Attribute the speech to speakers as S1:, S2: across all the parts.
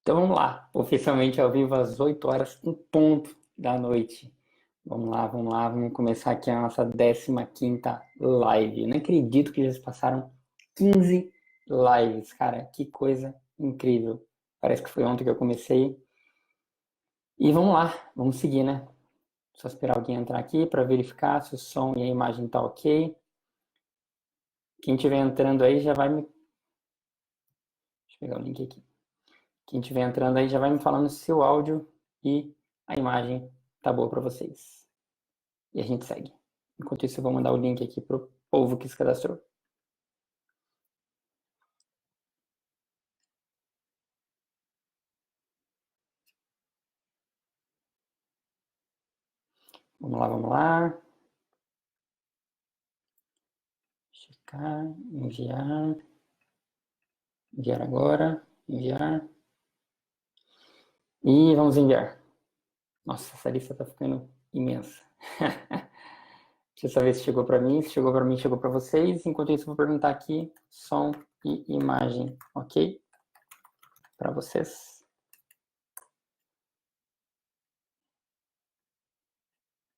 S1: Então vamos lá, oficialmente ao vivo às 8 horas em ponto da noite. Vamos lá, vamos começar aqui a nossa 15ª live. Eu não acredito que já se passaram 15 lives, cara, que coisa incrível. Parece que foi ontem que eu comecei. E vamos lá, vamos seguir, né? Só esperar alguém entrar aqui para verificar se o som e a imagem tá ok. Quem estiver entrando aí já vai me... Deixa eu pegar o link aqui. Quem estiver entrando aí já vai me falando se o áudio e a imagem tá boa para vocês. E a gente segue. Enquanto isso, eu vou mandar o link aqui pro povo que se cadastrou. Vamos lá, vamos lá. Checar, enviar. Enviar agora. Enviar. E vamos enviar. Nossa, essa lista tá ficando imensa. Deixa eu saber se chegou para mim. Se chegou para mim, chegou para vocês. Enquanto isso, eu vou perguntar aqui som e imagem, ok? Para vocês.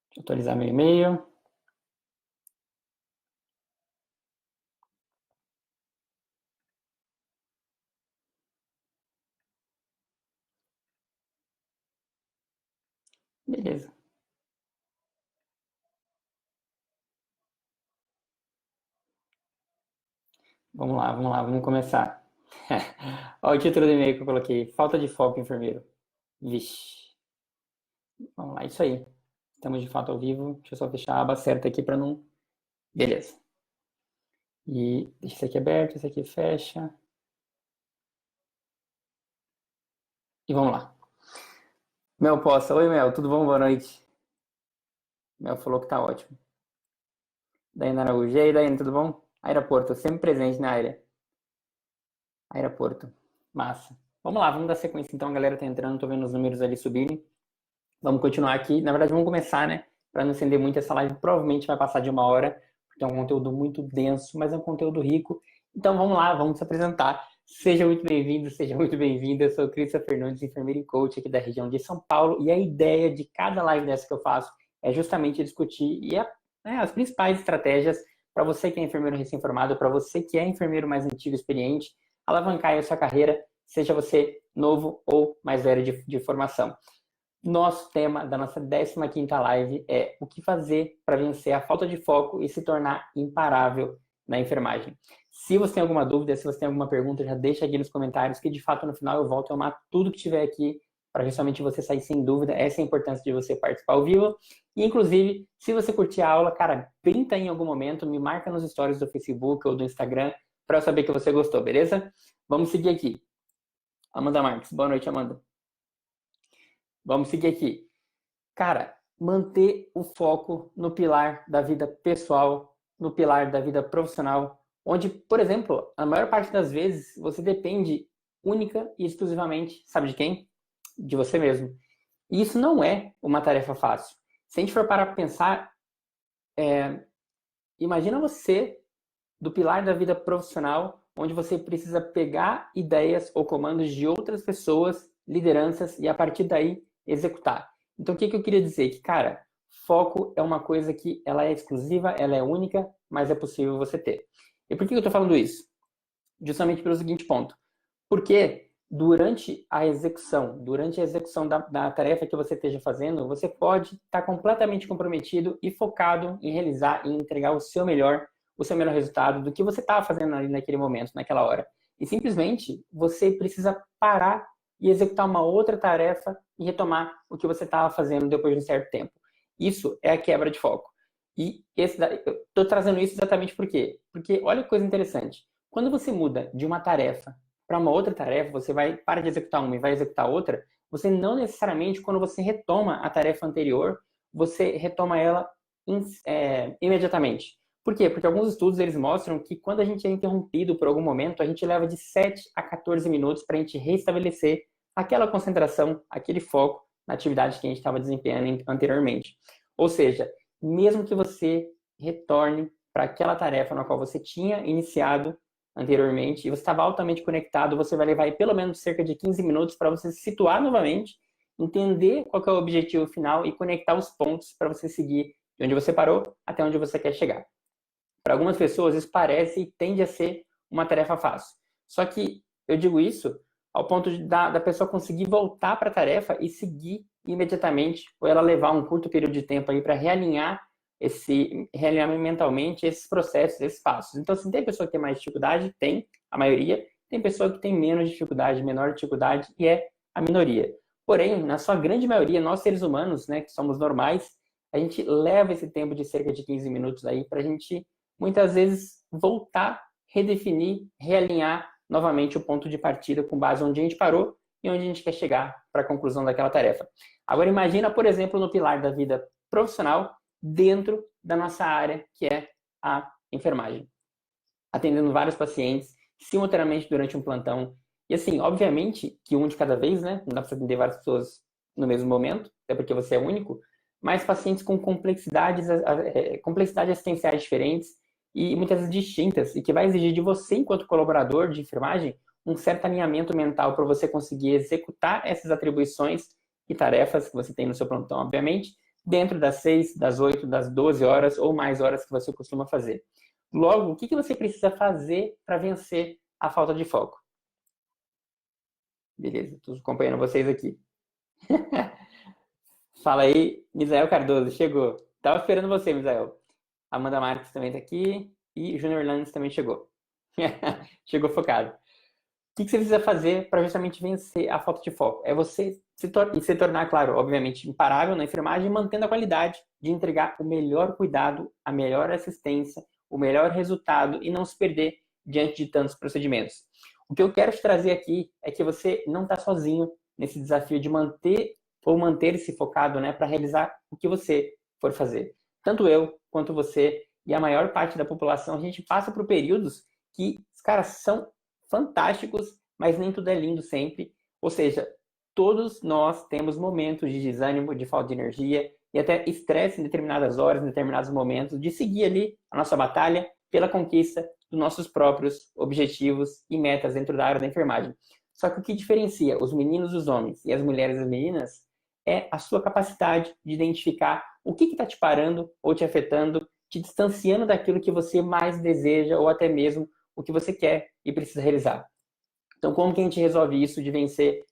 S1: Deixa eu atualizar meu e-mail. Beleza. Vamos lá, vamos começar. Olha o título do e-mail que eu coloquei. Falta de foco, enfermeiro. Vixe. Vamos lá, isso aí. Estamos de fato ao vivo. Deixa eu só fechar a aba certa aqui para não... Beleza. E deixa isso aqui aberto, isso aqui fecha. E vamos lá. Mel Poça. Oi, Mel. Tudo bom? Boa noite. Mel falou que tá ótimo. Daiane Araújo. E aí, Daiane, tudo bom? Aeroporto, sempre presente na área. Aeroporto. Massa. Vamos lá, vamos dar sequência então. A galera tá entrando, tô vendo os números ali subirem. Vamos continuar aqui. Na verdade, vamos começar, né? Para não estender muito essa live, provavelmente vai passar de 1 hora, porque é um conteúdo muito denso, mas é um conteúdo rico. Então vamos lá, vamos se apresentar. Seja muito bem-vindo, seja muito bem-vinda. Eu sou Crista Fernandes, enfermeira e coach aqui da região de São Paulo. E a ideia de cada live dessa que eu faço é justamente discutir as principais estratégias para você que é enfermeiro recém-formado, para você que é enfermeiro mais antigo, experiente, alavancar a sua carreira, seja você novo ou mais velho de formação. Nosso tema da nossa 15ª live é o que fazer para vencer a falta de foco e se tornar imparável na enfermagem. Se você tem alguma dúvida, se você tem alguma pergunta, já deixa aqui nos comentários, que de fato no final eu volto a amar tudo que tiver aqui para justamente você sair sem dúvida. Essa é a importância de você participar ao vivo. E inclusive, se você curtir a aula, cara, printa em algum momento, me marca nos stories do Facebook ou do Instagram para eu saber que você gostou, beleza? Vamos seguir aqui. Amanda Marques, boa noite, Amanda. Vamos seguir aqui. Cara, manter o foco no pilar da vida pessoal, no pilar da vida profissional, onde, por exemplo, a maior parte das vezes você depende única e exclusivamente, sabe de quem? De você mesmo. E isso não é uma tarefa fácil. Se a gente for parar para pensar, imagina você do pilar da vida profissional, onde você precisa pegar ideias ou comandos de outras pessoas, lideranças, e a partir daí executar. Então, o que eu queria dizer? Que, cara, foco é uma coisa que ela é exclusiva, ela é única, mas é possível você ter. E por que eu estou falando isso? Justamente pelo seguinte ponto. Porque durante a execução da tarefa que você esteja fazendo, você pode estar completamente comprometido e focado em realizar e entregar o seu melhor resultado do que você estava fazendo ali naquele momento, naquela hora. E simplesmente você precisa parar e executar uma outra tarefa e retomar o que você estava fazendo depois de um certo tempo. Isso é a quebra de foco. E eu estou trazendo isso exatamente por quê? Porque olha que coisa interessante. Quando você muda de uma tarefa para uma outra tarefa, você vai para de executar uma e vai executar outra, você não necessariamente, quando você retoma a tarefa anterior, você retoma ela imediatamente. Por quê? Porque alguns estudos eles mostram que quando a gente é interrompido por algum momento, a gente leva de 7 a 14 minutos para a gente restabelecer aquela concentração, aquele foco na atividade que a gente estava desempenhando anteriormente. Ou seja, mesmo que você retorne para aquela tarefa na qual você tinha iniciado, anteriormente, e você estava altamente conectado, você vai levar aí pelo menos cerca de 15 minutos para você se situar novamente, entender qual que é o objetivo final e conectar os pontos para você seguir de onde você parou até onde você quer chegar. Para algumas pessoas, isso parece e tende a ser uma tarefa fácil. Só que eu digo isso ao ponto da pessoa conseguir voltar para a tarefa e seguir imediatamente, ou ela levar um curto período de tempo aí para realinhar mentalmente esses processos, esses passos. Então, se tem pessoa que tem mais dificuldade, tem, a maioria, tem pessoa que tem menos dificuldade, menor dificuldade, e é a minoria. Porém, na sua grande maioria, nós seres humanos, né, que somos normais, a gente leva esse tempo de cerca de 15 minutos aí para a gente, muitas vezes, voltar, redefinir, realinhar novamente o ponto de partida com base onde a gente parou e onde a gente quer chegar para a conclusão daquela tarefa. Agora, imagina, por exemplo, no pilar da vida profissional, dentro da nossa área, que é a enfermagem. Atendendo vários pacientes, simultaneamente durante um plantão. E assim, obviamente que um de cada vez, né? Não dá para atender várias pessoas no mesmo momento, até porque você é único, mas pacientes com complexidades assistenciais diferentes e muitas vezes distintas, e que vai exigir de você, enquanto colaborador de enfermagem, um certo alinhamento mental para você conseguir executar essas atribuições e tarefas que você tem no seu plantão, obviamente, dentro das 6, das 8, das 12 horas ou mais horas que você costuma fazer. Logo, o que você precisa fazer para vencer a falta de foco? Beleza, estou acompanhando vocês aqui. Fala aí, Misael Cardoso, chegou. Estava esperando você, Misael. Amanda Marques também está aqui e Júnior Landes também chegou. Chegou focado. O que você precisa fazer para justamente vencer a falta de foco? É você se tornar, claro, obviamente, imparável na enfermagem, mantendo a qualidade de entregar o melhor cuidado, a melhor assistência, o melhor resultado e não se perder diante de tantos procedimentos. O que eu quero te trazer aqui é que você não está sozinho nesse desafio de manter-se focado, né, para realizar o que você for fazer. Tanto eu quanto você e a maior parte da população, a gente passa por períodos que, cara, são fantásticos, mas nem tudo é lindo sempre. Ou seja, todos nós temos momentos de desânimo, de falta de energia e até estresse em determinadas horas, em determinados momentos, de seguir ali a nossa batalha pela conquista dos nossos próprios objetivos e metas dentro da área da enfermagem. Só que o que diferencia os meninos dos homens e as mulheres das meninas é a sua capacidade de identificar o que está te parando ou te afetando, te distanciando daquilo que você mais deseja ou até mesmo o que você quer e precisa realizar. Então, como que a gente resolve isso de vencer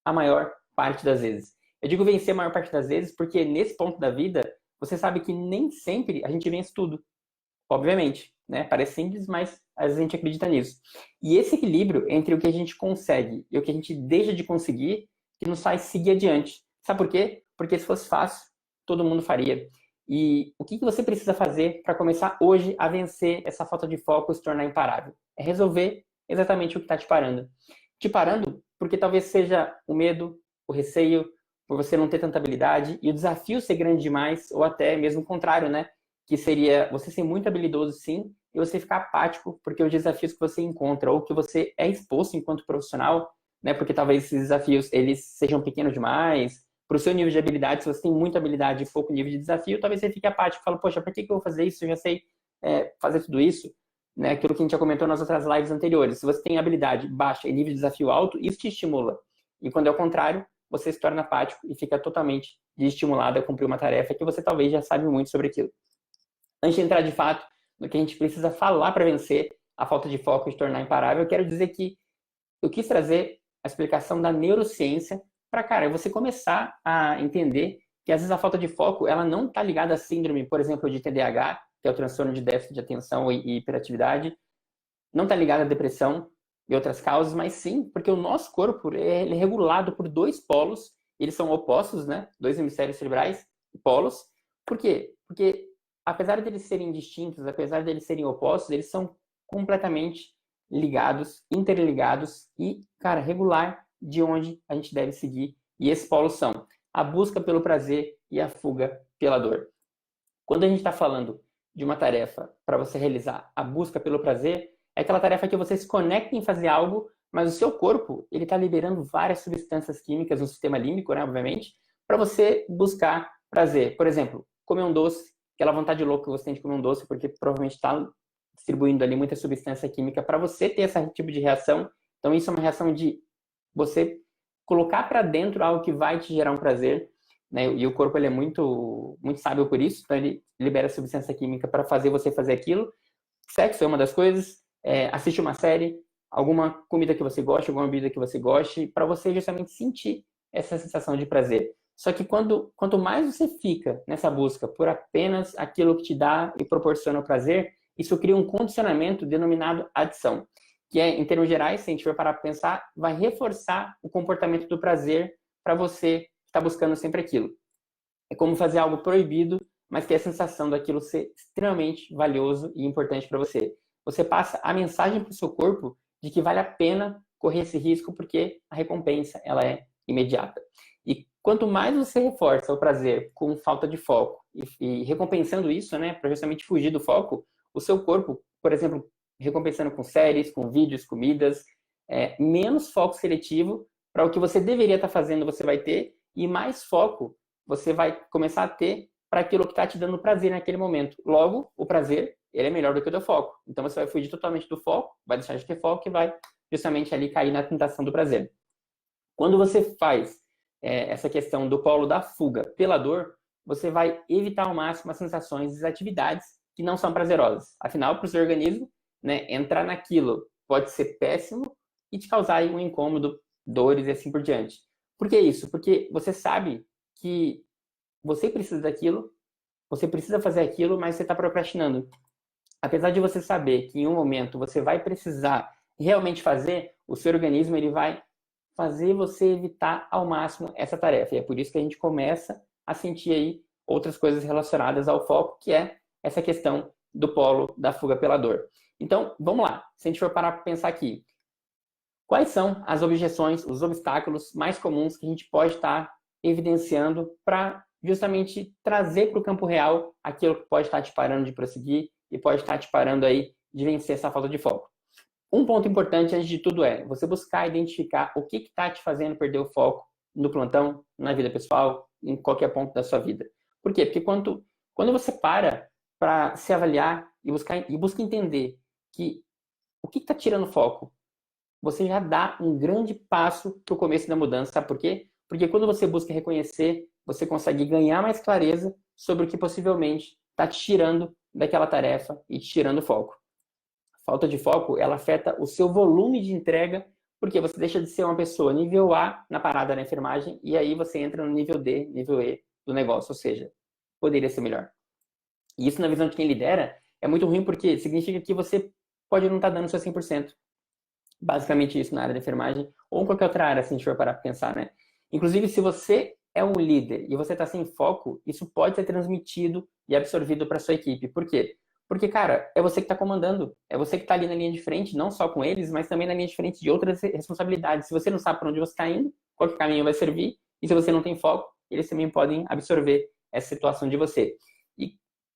S1: a maior parte das vezes? Eu digo vencer a maior parte das vezes porque nesse ponto da vida, você sabe que nem sempre a gente vence tudo. Obviamente, né? Parece simples, mas às vezes a gente acredita nisso. E esse equilíbrio entre o que a gente consegue e o que a gente deixa de conseguir, que nos faz seguir adiante. Sabe por quê? Porque se fosse fácil, todo mundo faria. E o que você precisa fazer para começar hoje a vencer essa falta de foco e se tornar imparável? É resolver exatamente o que está te parando. Te parando porque talvez seja o medo, o receio, por você não ter tanta habilidade e o desafio ser grande demais, ou até mesmo o contrário, né? Que seria você ser muito habilidoso, sim, e você ficar apático, porque os desafios que você encontra ou que você é exposto enquanto profissional, né? Porque talvez esses desafios eles sejam pequenos demais. Para o seu nível de habilidade, se você tem muita habilidade e pouco nível de desafio, talvez você fique apático e fale, poxa, por que eu vou fazer isso? Eu já sei fazer tudo isso. Né? Aquilo que a gente já comentou nas outras lives anteriores. Se você tem habilidade baixa e nível de desafio alto, isso te estimula. E quando é o contrário, você se torna apático e fica totalmente desestimulado a cumprir uma tarefa que você talvez já sabe muito sobre aquilo. Antes de entrar de fato no que a gente precisa falar para vencer a falta de foco e se tornar imparável, eu quero dizer que eu quis trazer a explicação da neurociência para, cara, você começar a entender que às vezes a falta de foco, ela não está ligada à síndrome, por exemplo, de TDAH, que é o transtorno de déficit de atenção e hiperatividade, não está ligada à depressão e outras causas, mas sim porque o nosso corpo ele é regulado por dois polos, eles são opostos, né? Dois hemisférios cerebrais, polos. Por quê? Porque apesar de eles serem distintos, apesar de eles serem opostos, eles são completamente ligados, interligados e, cara, regular de onde a gente deve seguir. E esses polos são a busca pelo prazer e a fuga pela dor. Quando a gente está falando de uma tarefa para você realizar a busca pelo prazer, é aquela tarefa que você se conecta em fazer algo, mas o seu corpo ele está liberando várias substâncias químicas no sistema límbico, né, obviamente, para você buscar prazer. Por exemplo, comer um doce, aquela vontade louca que você tem de comer um doce, porque provavelmente está distribuindo ali muita substância química para você ter esse tipo de reação. Então, isso é uma reação de você colocar para dentro algo que vai te gerar um prazer, né? E o corpo ele é muito, muito sábio por isso, então ele libera substância química para fazer você fazer aquilo. Sexo é uma das coisas, assiste uma série, alguma comida que você goste, alguma bebida que você goste, para você justamente sentir essa sensação de prazer. Só que quanto mais você fica nessa busca por apenas aquilo que te dá e proporciona o prazer, isso cria um condicionamento denominado adição, que é, em termos gerais, se a gente for parar para pensar, vai reforçar o comportamento do prazer para você estar buscando sempre aquilo. É como fazer algo proibido, mas ter a sensação daquilo ser extremamente valioso e importante para você. Você passa a mensagem para o seu corpo de que vale a pena correr esse risco porque a recompensa ela é imediata. E quanto mais você reforça o prazer com falta de foco e recompensando isso, né, para justamente fugir do foco, o seu corpo, por exemplo, recompensando com séries, com vídeos, comidas, menos foco seletivo para o que você deveria estar fazendo você vai ter e mais foco você vai começar a ter para aquilo que está te dando prazer naquele momento. Logo, o prazer ele é melhor do que o teu foco. Então você vai fugir totalmente do foco, vai deixar de ter foco e vai justamente ali cair na tentação do prazer. Quando você faz essa questão do polo da fuga pela dor, você vai evitar ao máximo as sensações e as atividades que não são prazerosas. Afinal, para o seu organismo, né, entrar naquilo pode ser péssimo e te causar um incômodo, dores e assim por diante. Por que isso? Porque você sabe que você precisa daquilo, você precisa fazer aquilo, mas você está procrastinando. Apesar de você saber que em um momento você vai precisar realmente fazer, o seu organismo ele vai fazer você evitar ao máximo essa tarefa. E é por isso que a gente começa a sentir aí outras coisas relacionadas ao foco, que é essa questão do polo da fuga pela dor. Então, vamos lá. Se a gente for parar para pensar aqui, quais são as objeções, os obstáculos mais comuns que a gente pode estar evidenciando para justamente trazer para o campo real aquilo que pode estar te parando de prosseguir e pode estar te parando aí de vencer essa falta de foco. Um ponto importante antes de tudo é você buscar identificar o que está te fazendo perder o foco no plantão, na vida pessoal, em qualquer ponto da sua vida. Por quê? Porque quando você para se avaliar e busca entender que o que está tirando o foco, você já dá um grande passo para o começo da mudança. Sabe por quê? Porque quando você busca reconhecer, você consegue ganhar mais clareza sobre o que possivelmente está te tirando daquela tarefa e te tirando o foco. Falta de foco, ela afeta o seu volume de entrega, porque você deixa de ser uma pessoa nível A na parada da enfermagem e aí você entra no nível D, nível E do negócio, ou seja, poderia ser melhor. E isso na visão de quem lidera é muito ruim porque significa que você pode não estar dando o seu 100%. Basicamente isso na área da enfermagem ou em qualquer outra área, se a gente for parar para pensar, né? Inclusive, se você é um líder e você está sem foco, isso pode ser transmitido e absorvido para sua equipe. Por quê? Porque, cara, é você que está comandando, é você que está ali na linha de frente, não só com eles, mas também na linha de frente de outras responsabilidades. Se você não sabe para onde você está indo, qualquer caminho vai servir, e se você não tem foco, eles também podem absorver essa situação de você. E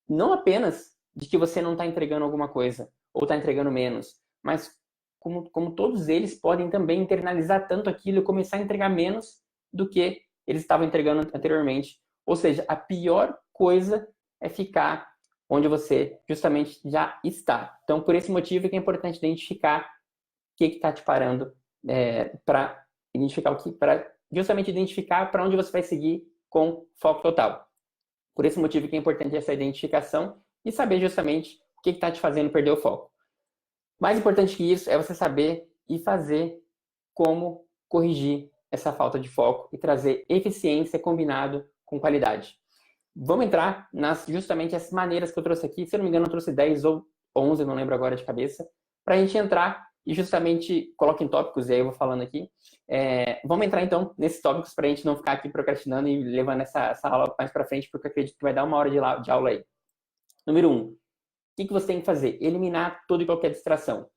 S1: não apenas de que você não está entregando alguma coisa, ou está entregando menos, mas como todos eles podem também internalizar tanto aquilo e começar a entregar menos do que eles estavam entregando anteriormente. Ou seja, a pior coisa é ficar onde você justamente já está. Então, por esse motivo é que é importante identificar o que está te parando para identificar para justamente identificar para onde você vai seguir com foco total. Por esse motivo que é importante essa identificação e saber justamente o que está te fazendo perder o foco. Mais importante que isso é você saber e fazer como corrigir essa falta de foco e trazer eficiência combinado com qualidade. Vamos entrar nas justamente as maneiras que eu trouxe aqui. Se eu não me engano, eu trouxe 10 ou 11, não lembro agora de cabeça, para a gente entrar e justamente coloque em tópicos, e aí eu vou falando aqui. Vamos entrar então nesses tópicos para a gente não ficar aqui procrastinando e levando essa aula mais para frente, porque eu acredito que vai dar 1 hora de aula aí. Número 1. O que você tem que fazer? Eliminar toda e qualquer distração.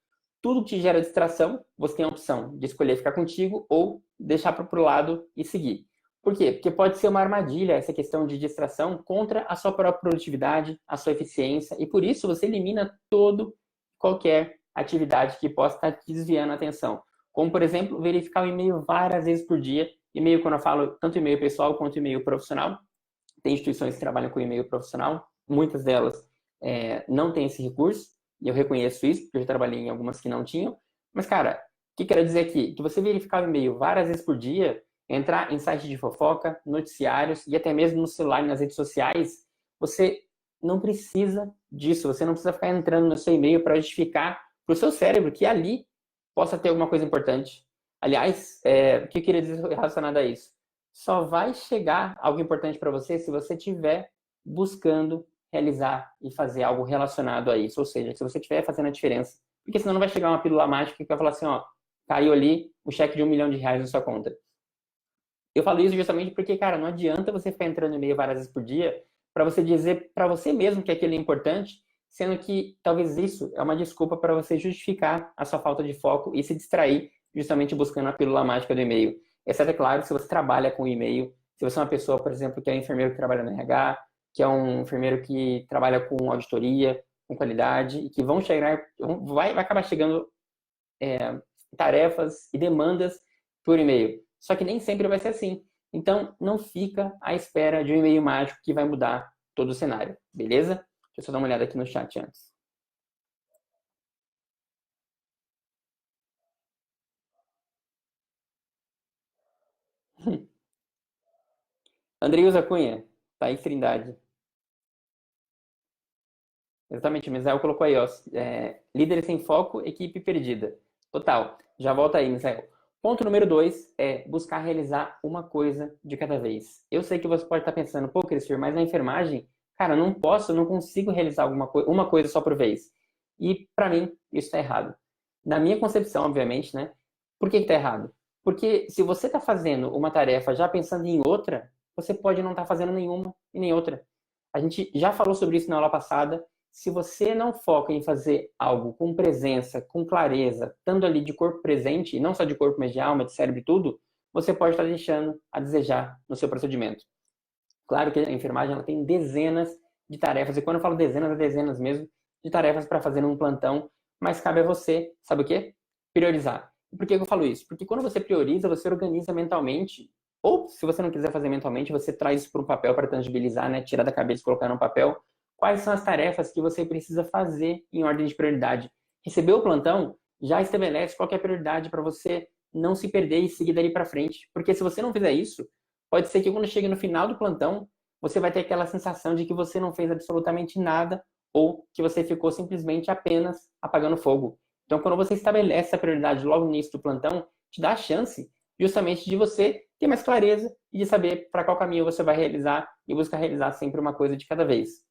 S1: Tudo que te gera distração, você tem a opção de escolher ficar contigo ou deixar para o lado e seguir. Por quê? Porque pode ser uma armadilha essa questão de distração contra a sua própria produtividade, a sua eficiência, e por isso você elimina qualquer atividade que possa estar te desviando a atenção. Como, por exemplo, verificar o e-mail várias vezes por dia. E-mail, quando eu falo tanto e-mail pessoal quanto e-mail profissional. Tem instituições que trabalham com e-mail profissional, muitas delas não têm esse recurso, e eu reconheço isso, porque eu já trabalhei em algumas que não tinham. Mas, cara, o que eu quero dizer aqui? Que você verificar o e-mail várias vezes por dia, entrar em sites de fofoca, noticiários e até mesmo no celular e nas redes sociais, você não precisa disso. Você não precisa ficar entrando no seu e-mail para justificar para o seu cérebro que ali possa ter alguma coisa importante. Aliás, o que eu queria dizer relacionado a isso? Só vai chegar algo importante para você se você estiver buscando realizar e fazer algo relacionado a isso. Ou seja, se você estiver fazendo a diferença. Porque senão não vai chegar uma pílula mágica que vai falar assim, ó, caiu ali o cheque de R$ 1 milhão na sua conta. Eu falo isso justamente porque, cara, não adianta você ficar entrando no e-mail várias vezes por dia para você dizer para você mesmo que aquilo é importante, sendo que talvez isso é uma desculpa para você justificar a sua falta de foco e se distrair justamente buscando a pílula mágica do e-mail. Exceto, é claro, se você trabalha com e-mail, se você é uma pessoa, por exemplo, que é um enfermeiro que trabalha no RH, que é um enfermeiro que trabalha com auditoria, com qualidade, e que vão chegar, vai acabar chegando tarefas e demandas por e-mail. Só que nem sempre vai ser assim. Então, não fica à espera de um e-mail mágico que vai mudar todo o cenário, beleza? Deixa eu só dar uma olhada aqui no chat antes. Andreuza Cunha, Thaís Trindade. Exatamente, o Misael colocou aí, ó. Líderes sem foco, equipe perdida. Total. Já volta aí, Misael. Ponto número 2 é buscar realizar uma coisa de cada vez. Eu sei que você pode estar pensando, pô, Cristian, mas na enfermagem, cara, não posso, não consigo realizar uma coisa só por vez. E para mim, isso está errado. Na minha concepção, obviamente, né? Por que está errado? Porque se você está fazendo uma tarefa já pensando em outra, você pode não estar fazendo nenhuma e nem outra. A gente já falou sobre isso na aula passada. Se você não foca em fazer algo com presença, com clareza, estando ali de corpo presente, e não só de corpo, mas de alma, de cérebro e tudo, você pode estar deixando a desejar no seu procedimento. Claro que a enfermagem ela tem dezenas de tarefas, e quando eu falo dezenas, é dezenas mesmo, de tarefas para fazer num plantão, mas cabe a você, sabe o quê? Priorizar. E por que eu falo isso? Porque quando você prioriza, você organiza mentalmente, ou se você não quiser fazer mentalmente, você traz isso para um papel para tangibilizar, né? Tirar da cabeça e colocar no papel. Quais são as tarefas que você precisa fazer em ordem de prioridade? Receber o plantão já estabelece qual é a prioridade para você não se perder e seguir dali para frente. Porque se você não fizer isso, pode ser que quando chegue no final do plantão, você vai ter aquela sensação de que você não fez absolutamente nada ou que você ficou simplesmente apenas apagando fogo. Então, quando você estabelece a prioridade logo no início do plantão, te dá a chance justamente de você ter mais clareza e de saber para qual caminho você vai realizar e buscar realizar sempre uma coisa de cada vez.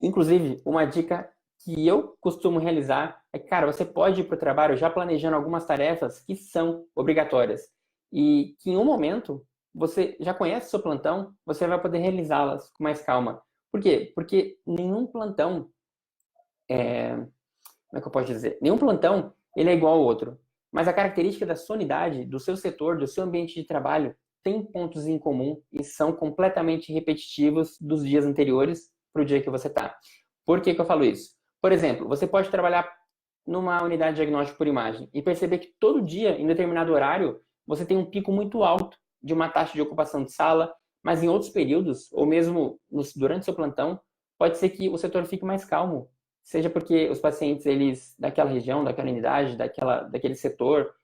S1: Inclusive, uma dica que eu costumo realizar é que, cara, você pode ir para o trabalho já planejando algumas tarefas que são obrigatórias e que em um momento você já conhece o seu plantão, você vai poder realizá-las com mais calma. Por quê? Porque nenhum plantão, como é que eu posso dizer? Nenhum plantão ele é igual ao outro. Mas a característica da sua unidade, do seu setor, do seu ambiente de trabalho, tem pontos em comum e são completamente repetitivos dos dias anteriores para o dia que você está. Por que eu falo isso? Por exemplo, você pode trabalhar numa unidade de diagnóstico por imagem e perceber que todo dia, em determinado horário, você tem um pico muito alto de uma taxa de ocupação de sala, mas em outros períodos, ou mesmo durante seu plantão, pode ser que o setor fique mais calmo, seja porque os pacientes eles daquela região, daquela unidade, daquele setor,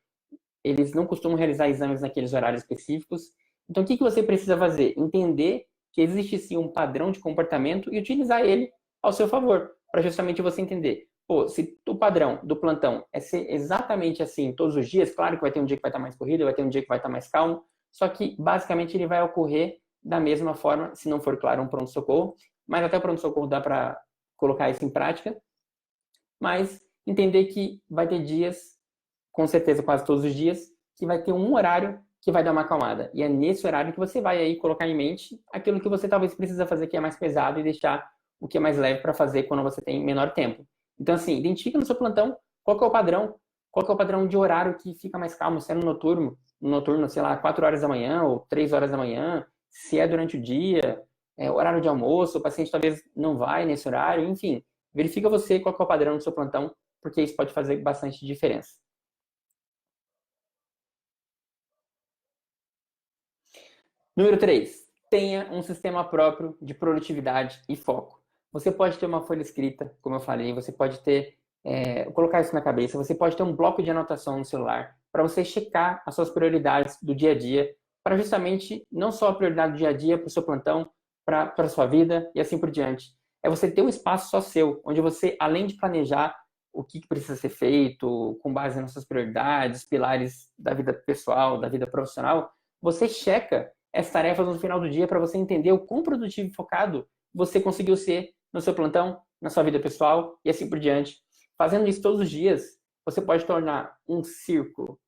S1: eles não costumam realizar exames naqueles horários específicos. Então, o que você precisa fazer? Entender que existe sim um padrão de comportamento e utilizar ele ao seu favor, para justamente você entender. Pô, se o padrão do plantão é ser exatamente assim todos os dias, claro que vai ter um dia que vai estar mais corrido, vai ter um dia que vai estar mais calmo, só que basicamente ele vai ocorrer da mesma forma, se não for, claro, um pronto-socorro, mas até o pronto-socorro dá para colocar isso em prática, mas entender que vai ter dias, com certeza quase todos os dias, que vai ter um horário que vai dar uma acalmada. E é nesse horário que você vai aí colocar em mente aquilo que você talvez precisa fazer que é mais pesado e deixar o que é mais leve para fazer quando você tem menor tempo. Então, assim, identifica no seu plantão qual que é o padrão, qual que é o padrão de horário que fica mais calmo, se é no noturno, sei lá, 4 horas da manhã ou 3 horas da manhã, se é durante o dia, horário de almoço, o paciente talvez não vai nesse horário, enfim, verifica você qual que é o padrão do seu plantão, porque isso pode fazer bastante diferença. Número 3, tenha um sistema próprio de produtividade e foco. Você pode ter uma folha escrita, como eu falei, você pode ter, colocar isso na cabeça, você pode ter um bloco de anotação no celular para você checar as suas prioridades do dia a dia, para justamente não só a prioridade do dia a dia para o seu plantão, para a sua vida e assim por diante. É você ter um espaço só seu, onde você, além de planejar o que precisa ser feito, com base nas suas prioridades, pilares da vida pessoal, da vida profissional, você checa essas tarefas no final do dia para você entender o quão produtivo e focado você conseguiu ser no seu plantão, na sua vida pessoal e assim por diante. Fazendo isso todos os dias, você pode tornar um círculo.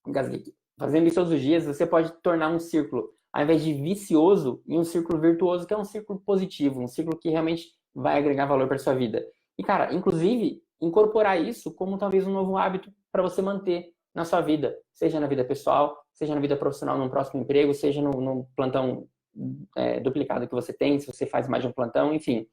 S1: Engasguei aqui. Fazendo isso todos os dias, você pode tornar um círculo, ao invés de vicioso, em um círculo virtuoso, que é um círculo positivo, um círculo que realmente vai agregar valor para sua vida. E, cara, inclusive, incorporar isso como talvez um novo hábito para você manter na sua vida, seja na vida pessoal, seja na vida profissional, num próximo emprego, seja no plantão duplicado que você tem, se você faz mais de um plantão, enfim.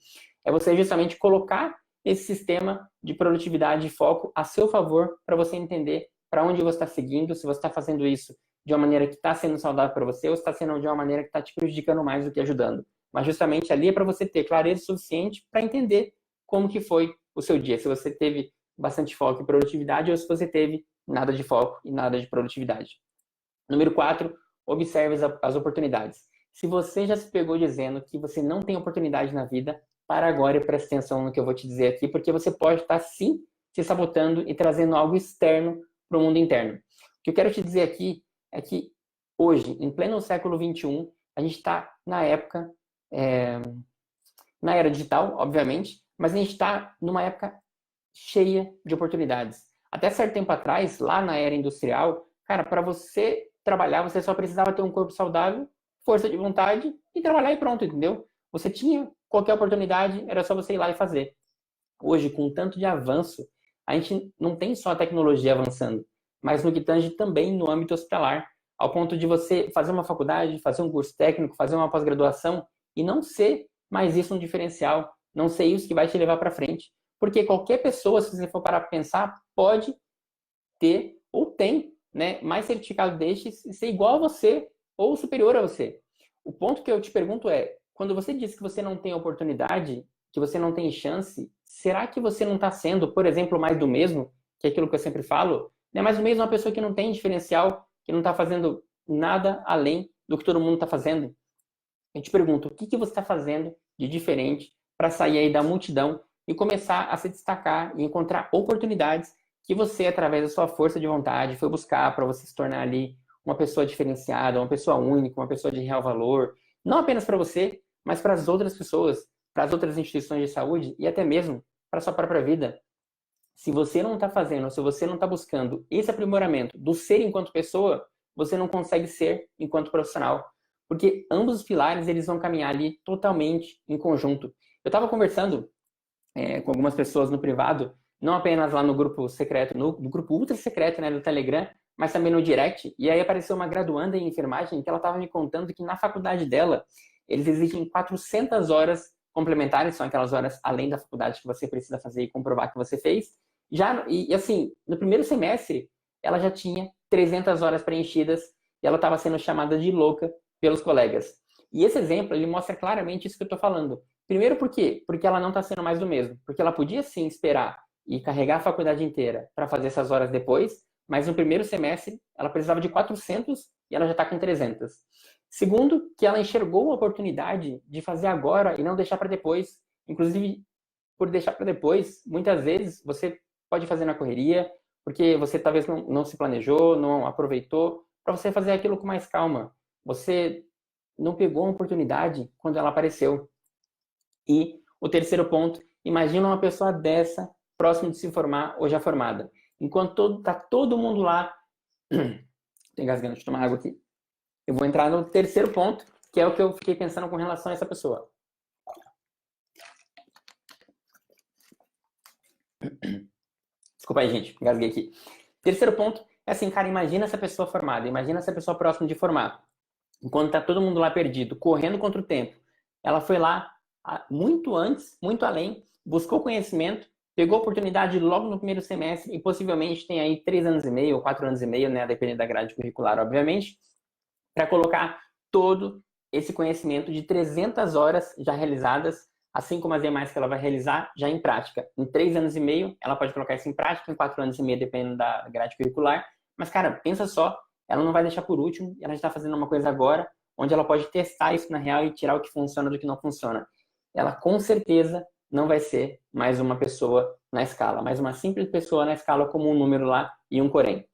S1: É você justamente colocar esse sistema de produtividade e foco a seu favor para você entender para onde você está seguindo, se você está fazendo isso de uma maneira que está sendo saudável para você ou se está sendo de uma maneira que está te prejudicando mais do que ajudando. Mas justamente ali é para você ter clareza suficiente para entender como que foi o seu dia, se você teve bastante foco e produtividade ou se você teve nada de foco e nada de produtividade. Número 4, observe as oportunidades. Se você já se pegou dizendo que você não tem oportunidade na vida, para agora e preste atenção no que eu vou te dizer aqui, porque você pode estar sim se sabotando e trazendo algo externo para o mundo interno. O que eu quero te dizer aqui é que hoje, em pleno século XXI, a gente está na época, na era digital, obviamente, mas a gente está numa época cheia de oportunidades. Até certo tempo atrás, lá na era industrial, cara, para você trabalhar, você só precisava ter um corpo saudável, força de vontade e trabalhar e pronto, entendeu? Você tinha qualquer oportunidade, era só você ir lá e fazer. Hoje, com tanto de avanço, a gente não tem só a tecnologia avançando, mas no que tange também no âmbito hospitalar, ao ponto de você fazer uma faculdade, fazer um curso técnico, fazer uma pós-graduação e não ser mais isso um diferencial, não ser isso que vai te levar para frente. Porque qualquer pessoa, se você for parar para pensar, pode ter ou tem, né, mais certificado destes e ser igual a você ou superior a você. O ponto que eu te pergunto é, quando você diz que você não tem oportunidade, que você não tem chance, será que você não está sendo, por exemplo, mais do mesmo, que é aquilo que eu sempre falo, né, mais do mesmo uma pessoa que não tem diferencial, que não está fazendo nada além do que todo mundo está fazendo? Eu te pergunto, o que você está fazendo de diferente para sair aí da multidão e começar a se destacar e encontrar oportunidades que você, através da sua força de vontade, foi buscar para você se tornar ali uma pessoa diferenciada, uma pessoa única, uma pessoa de real valor, não apenas para você, mas para as outras pessoas, para as outras instituições de saúde e até mesmo para a sua própria vida. Se você não está fazendo, se você não está buscando esse aprimoramento do ser enquanto pessoa, você não consegue ser enquanto profissional. Porque ambos os pilares eles vão caminhar ali totalmente em conjunto. Eu estava conversando com algumas pessoas no privado, não apenas lá no grupo secreto, no grupo ultra secreto, né, do Telegram, mas também no direct. E aí apareceu uma graduanda em enfermagem que ela estava me contando que na faculdade dela eles exigem 400 horas complementares, são aquelas horas além da faculdade que você precisa fazer e comprovar que você fez. E assim, no primeiro semestre, ela já tinha 300 horas preenchidas e ela estava sendo chamada de louca pelos colegas. E esse exemplo, ele mostra claramente isso que eu estou falando. Primeiro por quê? Porque ela não está sendo mais do mesmo. Porque ela podia sim esperar e carregar a faculdade inteira para fazer essas horas depois, mas no primeiro semestre ela precisava de 400 e ela já está com 300. Segundo, que ela enxergou a oportunidade de fazer agora e não deixar para depois. Inclusive, por deixar para depois, muitas vezes você pode fazer na correria, porque você talvez não se planejou, não aproveitou, para você fazer aquilo com mais calma. Você não pegou a oportunidade quando ela apareceu. E o terceiro ponto, imagina uma pessoa dessa próximo de se formar ou já formada. Enquanto está todo mundo lá, tem engasgando, deixa eu tomar água aqui. Eu vou entrar no terceiro ponto, que é o que eu fiquei pensando com relação a essa pessoa. Desculpa aí, gente, engasguei aqui. Terceiro ponto é assim, cara, imagina essa pessoa formada, imagina essa pessoa próxima de formar. Enquanto tá todo mundo lá perdido, correndo contra o tempo, ela foi lá muito antes, muito além, buscou conhecimento, pegou a oportunidade logo no primeiro semestre e possivelmente tem aí 3 anos e meio ou 4 anos e meio, né, dependendo da grade curricular, obviamente, para colocar todo esse conhecimento de 300 horas já realizadas assim como as demais que ela vai realizar já em prática. Em 3 anos e meio, ela pode colocar isso em prática, em 4 anos e meio, dependendo da grade curricular. Mas, cara, pensa só, ela não vai deixar por último, ela está fazendo uma coisa agora, onde ela pode testar isso na real e tirar o que funciona do que não funciona. Ela, com certeza, não vai ser mais uma pessoa na escala, mais uma simples pessoa na escala como um número lá e um porém.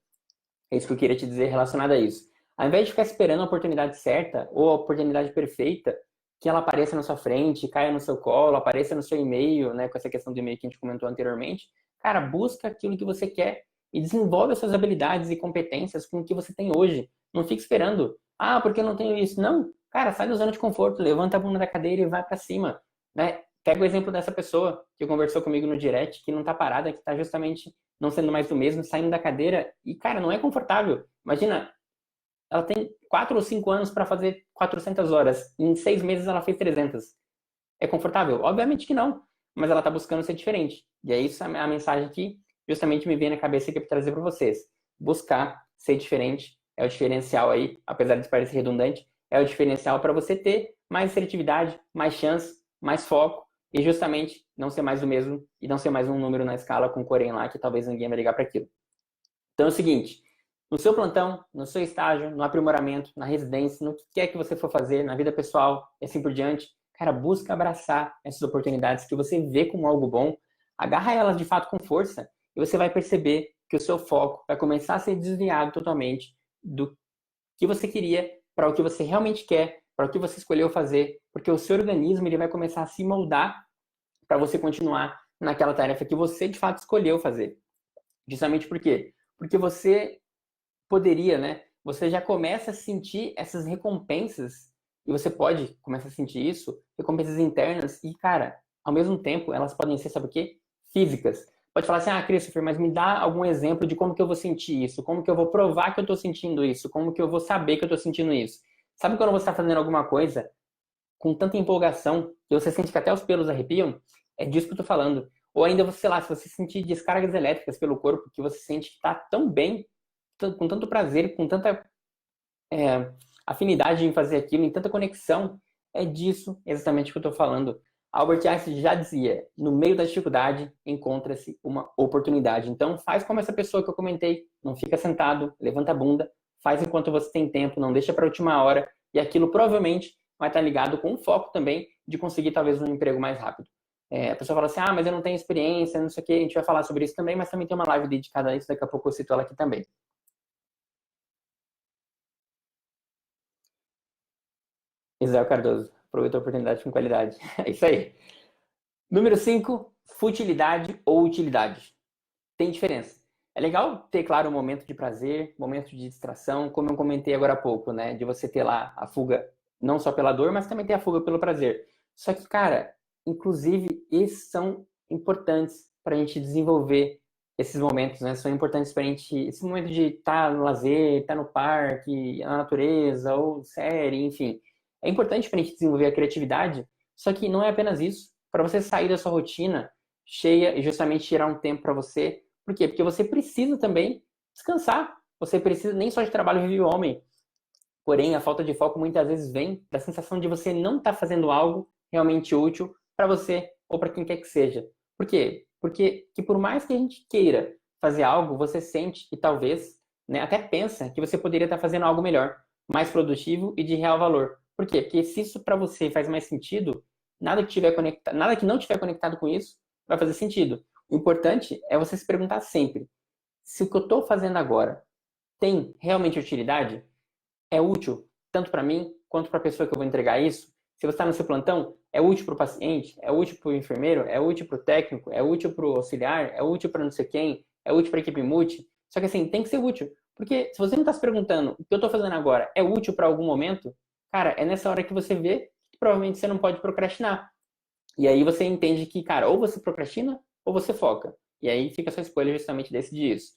S1: É isso que eu queria te dizer relacionado a isso. Ao invés de ficar esperando a oportunidade certa ou a oportunidade perfeita, que ela apareça na sua frente, caia no seu colo, apareça no seu e-mail, né, com essa questão do e-mail que a gente comentou anteriormente, cara, busca aquilo que você quer e desenvolve as suas habilidades e competências com o que você tem hoje. Não fique esperando, porque eu não tenho isso. Não, cara, sai da zona de conforto, levanta a bunda da cadeira e vai para cima, né? Pega o exemplo dessa pessoa que conversou comigo no direct, que não tá parada, que tá justamente não sendo mais do mesmo, saindo da cadeira e, cara, não é confortável. Imagina, ela tem 4 ou 5 anos para fazer 400 horas. Em 6 meses ela fez 300. É confortável? Obviamente que não. Mas ela está buscando ser diferente. E é isso a mensagem que justamente me vem na cabeça que eu quero trazer para vocês. Buscar ser diferente é o diferencial aí, apesar de parecer redundante, é o diferencial para você ter mais assertividade, mais chance, mais foco e justamente não ser mais o mesmo e não ser mais um número na escala com o Corém lá que talvez ninguém vai ligar para aquilo. Então é o seguinte, no seu plantão, no seu estágio, no aprimoramento, na residência, no que quer que você for fazer, na vida pessoal e assim por diante, cara, busca abraçar essas oportunidades que você vê como algo bom, agarra elas de fato com força e você vai perceber que o seu foco vai começar a ser desviado totalmente do que você queria para o que você realmente quer, para o que você escolheu fazer, porque o seu organismo ele vai começar a se moldar para você continuar naquela tarefa que você de fato escolheu fazer. Justamente por quê? Porque você poderia, né? Você já começa a sentir essas recompensas e você pode começar a sentir isso, recompensas internas e, cara, ao mesmo tempo, elas podem ser, sabe o quê? Físicas. Pode falar assim, Christopher, mas me dá algum exemplo de como que eu vou sentir isso, como que eu vou provar que eu tô sentindo isso, como que eu vou saber que eu tô sentindo isso. Sabe quando você está fazendo alguma coisa com tanta empolgação que você sente que até os pelos arrepiam? É disso que eu tô falando. Ou ainda, sei lá, se você sentir descargas elétricas pelo corpo, que você sente que tá tão bem, com tanto prazer, com tanta afinidade em fazer aquilo, em tanta conexão, é disso exatamente que eu estou falando. Albert Einstein já dizia, no meio da dificuldade encontra-se uma oportunidade. Então faz como essa pessoa que eu comentei, não fica sentado, levanta a bunda, faz enquanto você tem tempo, não deixa para a última hora, e aquilo provavelmente vai estar ligado com um foco também de conseguir talvez um emprego mais rápido. A pessoa fala assim, mas eu não tenho experiência, não sei o que, a gente vai falar sobre isso também, mas também tem uma live dedicada a isso, daqui a pouco eu cito ela aqui também. Israel Cardoso. Aproveita a oportunidade com qualidade. É isso aí. Número 5, futilidade ou utilidade. Tem diferença. É legal ter, claro, um momento de prazer, momento de distração, como eu comentei agora há pouco, né? De você ter lá a fuga, não só pela dor, mas também ter a fuga pelo prazer. Só que, cara, inclusive, esses são importantes para a gente desenvolver esses momentos, né? São importantes para a gente. Esse momento de estar no lazer, estar no parque, na natureza, ou série, enfim. É importante para a gente desenvolver a criatividade, só que não é apenas isso. Para você sair da sua rotina cheia e justamente tirar um tempo para você. Por quê? Porque você precisa também descansar. Você precisa nem só de trabalho vive o homem. Porém, a falta de foco muitas vezes vem da sensação de você não estar fazendo algo realmente útil para você ou para quem quer que seja. Por quê? Porque que por mais que a gente queira fazer algo, você sente e talvez, né, até pensa que você poderia estar fazendo algo melhor, mais produtivo e de real valor. Por quê? Porque se isso para você faz mais sentido, nada que tiver conectado, nada que não tiver conectado com isso vai fazer sentido. O importante é você se perguntar sempre: se o que eu estou fazendo agora tem realmente utilidade? É útil tanto para mim quanto para a pessoa que eu vou entregar isso? Se você está no seu plantão, é útil para o paciente? É útil para o enfermeiro? É útil para o técnico? É útil para o auxiliar? É útil para não sei quem? É útil para a equipe multi? Só que assim, tem que ser útil. Porque se você não está se perguntando o que eu estou fazendo agora é útil para algum momento, cara, é nessa hora que você vê que provavelmente você não pode procrastinar. E aí você entende que, cara, ou você procrastina ou você foca. E aí fica a sua escolha justamente decidir isso.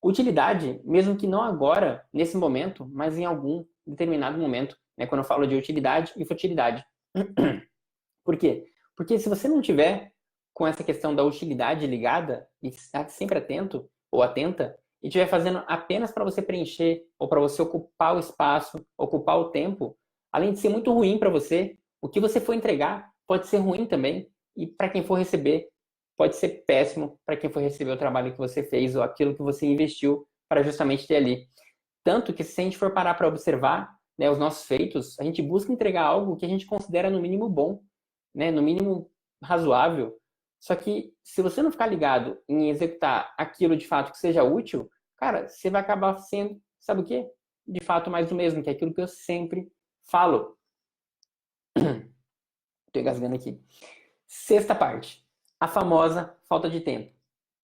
S1: Utilidade, mesmo que não agora, nesse momento, mas em algum determinado momento, né? Quando eu falo de utilidade e futilidade. Por quê? Porque se você não tiver com essa questão da utilidade ligada e estar sempre atento ou atenta e estiver fazendo apenas para você preencher ou para você ocupar o espaço, ocupar o tempo, além de ser muito ruim para você, o que você for entregar pode ser ruim também. E para quem for receber, pode ser péssimo para quem for receber o trabalho que você fez ou aquilo que você investiu para justamente ter ali. Tanto que se a gente for parar para observar, né, os nossos feitos, a gente busca entregar algo que a gente considera no mínimo bom, né, no mínimo razoável. Só que se você não ficar ligado em executar aquilo de fato que seja útil, cara, você vai acabar sendo, sabe o quê? De fato mais do mesmo, que é aquilo que eu sempre falo. Tô engasgando aqui. Sexta parte, a famosa falta de tempo.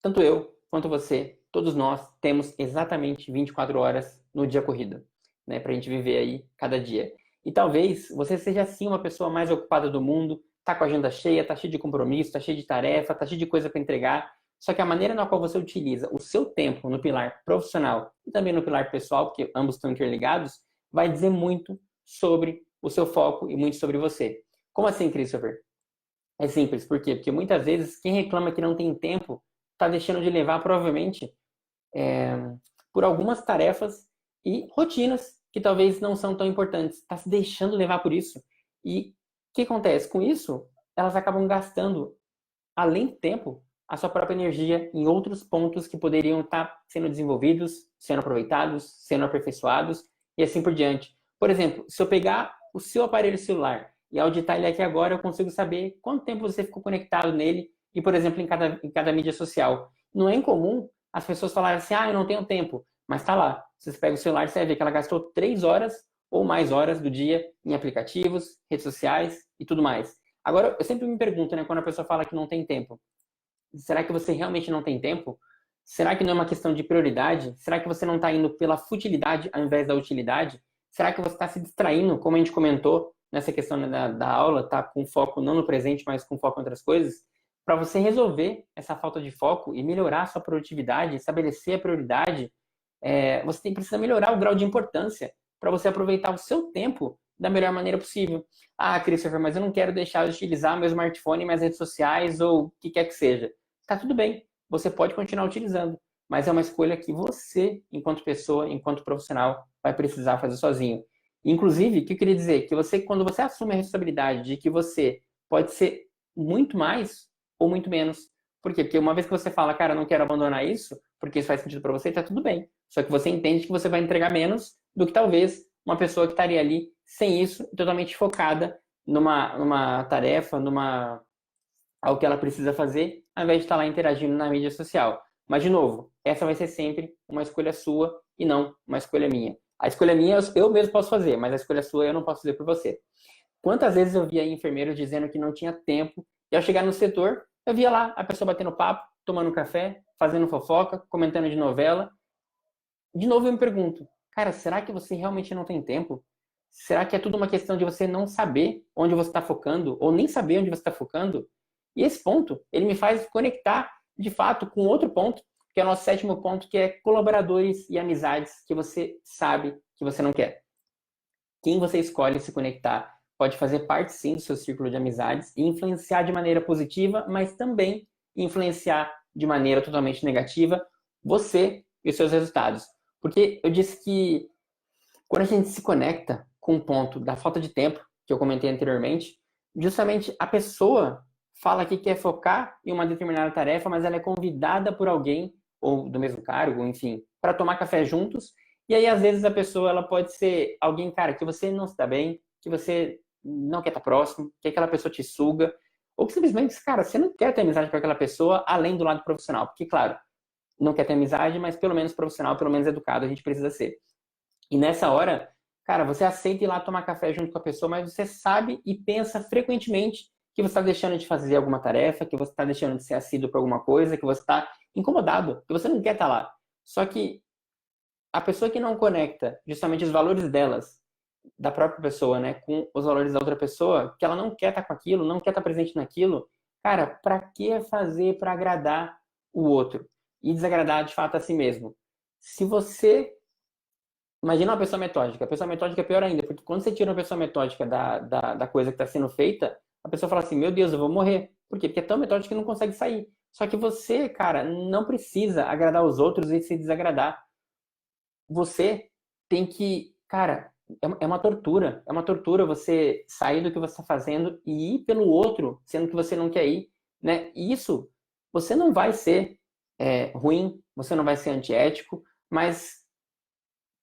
S1: Tanto eu quanto você, todos nós temos exatamente 24 horas no dia corrido, né, pra gente viver aí cada dia. E talvez você seja assim uma pessoa mais ocupada do mundo, tá com a agenda cheia, tá cheio de compromisso, tá cheio de tarefa, tá cheio de coisa para entregar. Só que a maneira na qual você utiliza o seu tempo no pilar profissional e também no pilar pessoal, porque ambos estão interligados, vai dizer muito sobre o seu foco e muito sobre você. Como assim, Christopher? É simples, por quê? Porque muitas vezes quem reclama que não tem tempo está deixando de levar, provavelmente, por algumas tarefas e rotinas que talvez não são tão importantes. Está se deixando levar por isso. E o que acontece? Com isso, elas acabam gastando, além do tempo, a sua própria energia em outros pontos que poderiam estar sendo desenvolvidos, sendo aproveitados, sendo aperfeiçoados e assim por diante. Por exemplo, se eu pegar o seu aparelho celular e auditar ele aqui agora, eu consigo saber quanto tempo você ficou conectado nele e, por exemplo, em cada mídia social. Não é incomum as pessoas falarem assim, eu não tenho tempo, mas tá lá. Se você pega o celular, você vai ver que ela gastou 3 horas ou mais horas do dia em aplicativos, redes sociais e tudo mais. Agora, eu sempre me pergunto, né, quando a pessoa fala que não tem tempo, será que você realmente não tem tempo? Será que não é uma questão de prioridade? Será que você não está indo pela futilidade ao invés da utilidade? Será que você está se distraindo, como a gente comentou nessa questão da aula, tá com foco não no presente, mas com foco em outras coisas? Para você resolver essa falta de foco e melhorar a sua produtividade, estabelecer a prioridade, você precisa melhorar o grau de importância para você aproveitar o seu tempo da melhor maneira possível. Christopher, mas eu não quero deixar de utilizar meu smartphone, minhas redes sociais ou o que quer que seja. Tá tudo bem, você pode continuar utilizando, mas é uma escolha que você, enquanto pessoa, enquanto profissional, vai precisar fazer sozinho. Inclusive, o que eu queria dizer? Que você, quando você assume a responsabilidade de que você pode ser muito mais ou muito menos. Por quê? Porque uma vez que você fala, cara, eu não quero abandonar isso, porque isso faz sentido para você, tá tudo bem. Só que você entende que você vai entregar menos do que talvez uma pessoa que estaria ali sem isso, totalmente focada numa tarefa, algo que ela precisa fazer, ao invés de estar lá interagindo na mídia social. Mas, de novo, essa vai ser sempre uma escolha sua e não uma escolha minha. A escolha minha eu mesmo posso fazer, mas a escolha sua eu não posso fazer por você. Quantas vezes eu via enfermeiros dizendo que não tinha tempo, e ao chegar no setor, eu via lá a pessoa batendo papo, tomando café, fazendo fofoca, comentando de novela. De novo eu me pergunto, cara, será que você realmente não tem tempo? Será que é tudo uma questão de você não saber onde você está focando, ou nem saber onde você está focando? E esse ponto, ele me faz conectar, de fato, com outro ponto, que é o nosso sétimo ponto, que é colaboradores e amizades que você sabe que você não quer. Quem você escolhe se conectar pode fazer parte, sim, do seu círculo de amizades e influenciar de maneira positiva, mas também influenciar de maneira totalmente negativa você e os seus resultados. Porque eu disse que quando a gente se conecta com o ponto da falta de tempo, que eu comentei anteriormente, justamente a pessoa fala que quer focar em uma determinada tarefa, mas ela é convidada por alguém, ou do mesmo cargo, enfim, para tomar café juntos. E aí, às vezes, a pessoa ela pode ser alguém, cara, que você não se dá bem, que você não quer estar próximo, que aquela pessoa te suga, ou que simplesmente, cara, você não quer ter amizade com aquela pessoa além do lado profissional. Porque, claro, não quer ter amizade, mas pelo menos profissional, pelo menos educado, a gente precisa ser. E nessa hora, cara, você aceita ir lá tomar café junto com a pessoa, mas você sabe e pensa frequentemente que você está deixando de fazer alguma tarefa, que você está deixando de ser assíduo para alguma coisa, que você está incomodado, que você não quer estar lá. Só que a pessoa que não conecta justamente os valores delas, da própria pessoa, né, com os valores da outra pessoa, que ela não quer estar com aquilo, não quer estar presente naquilo, cara, para que fazer para agradar o outro e desagradar de fato a si mesmo? Se você imagina uma pessoa metódica. A pessoa metódica é pior ainda, porque quando você tira uma pessoa metódica da coisa que está sendo feita, a pessoa fala assim, meu Deus, eu vou morrer. Por quê? Porque é tão metódica que não consegue sair. Só que você, cara, não precisa agradar os outros e se desagradar. Você tem que, cara, é uma tortura. É uma tortura você sair do que você está fazendo e ir pelo outro, sendo que você não quer ir, né? E isso, você não vai ser ruim, você não vai ser antiético, mas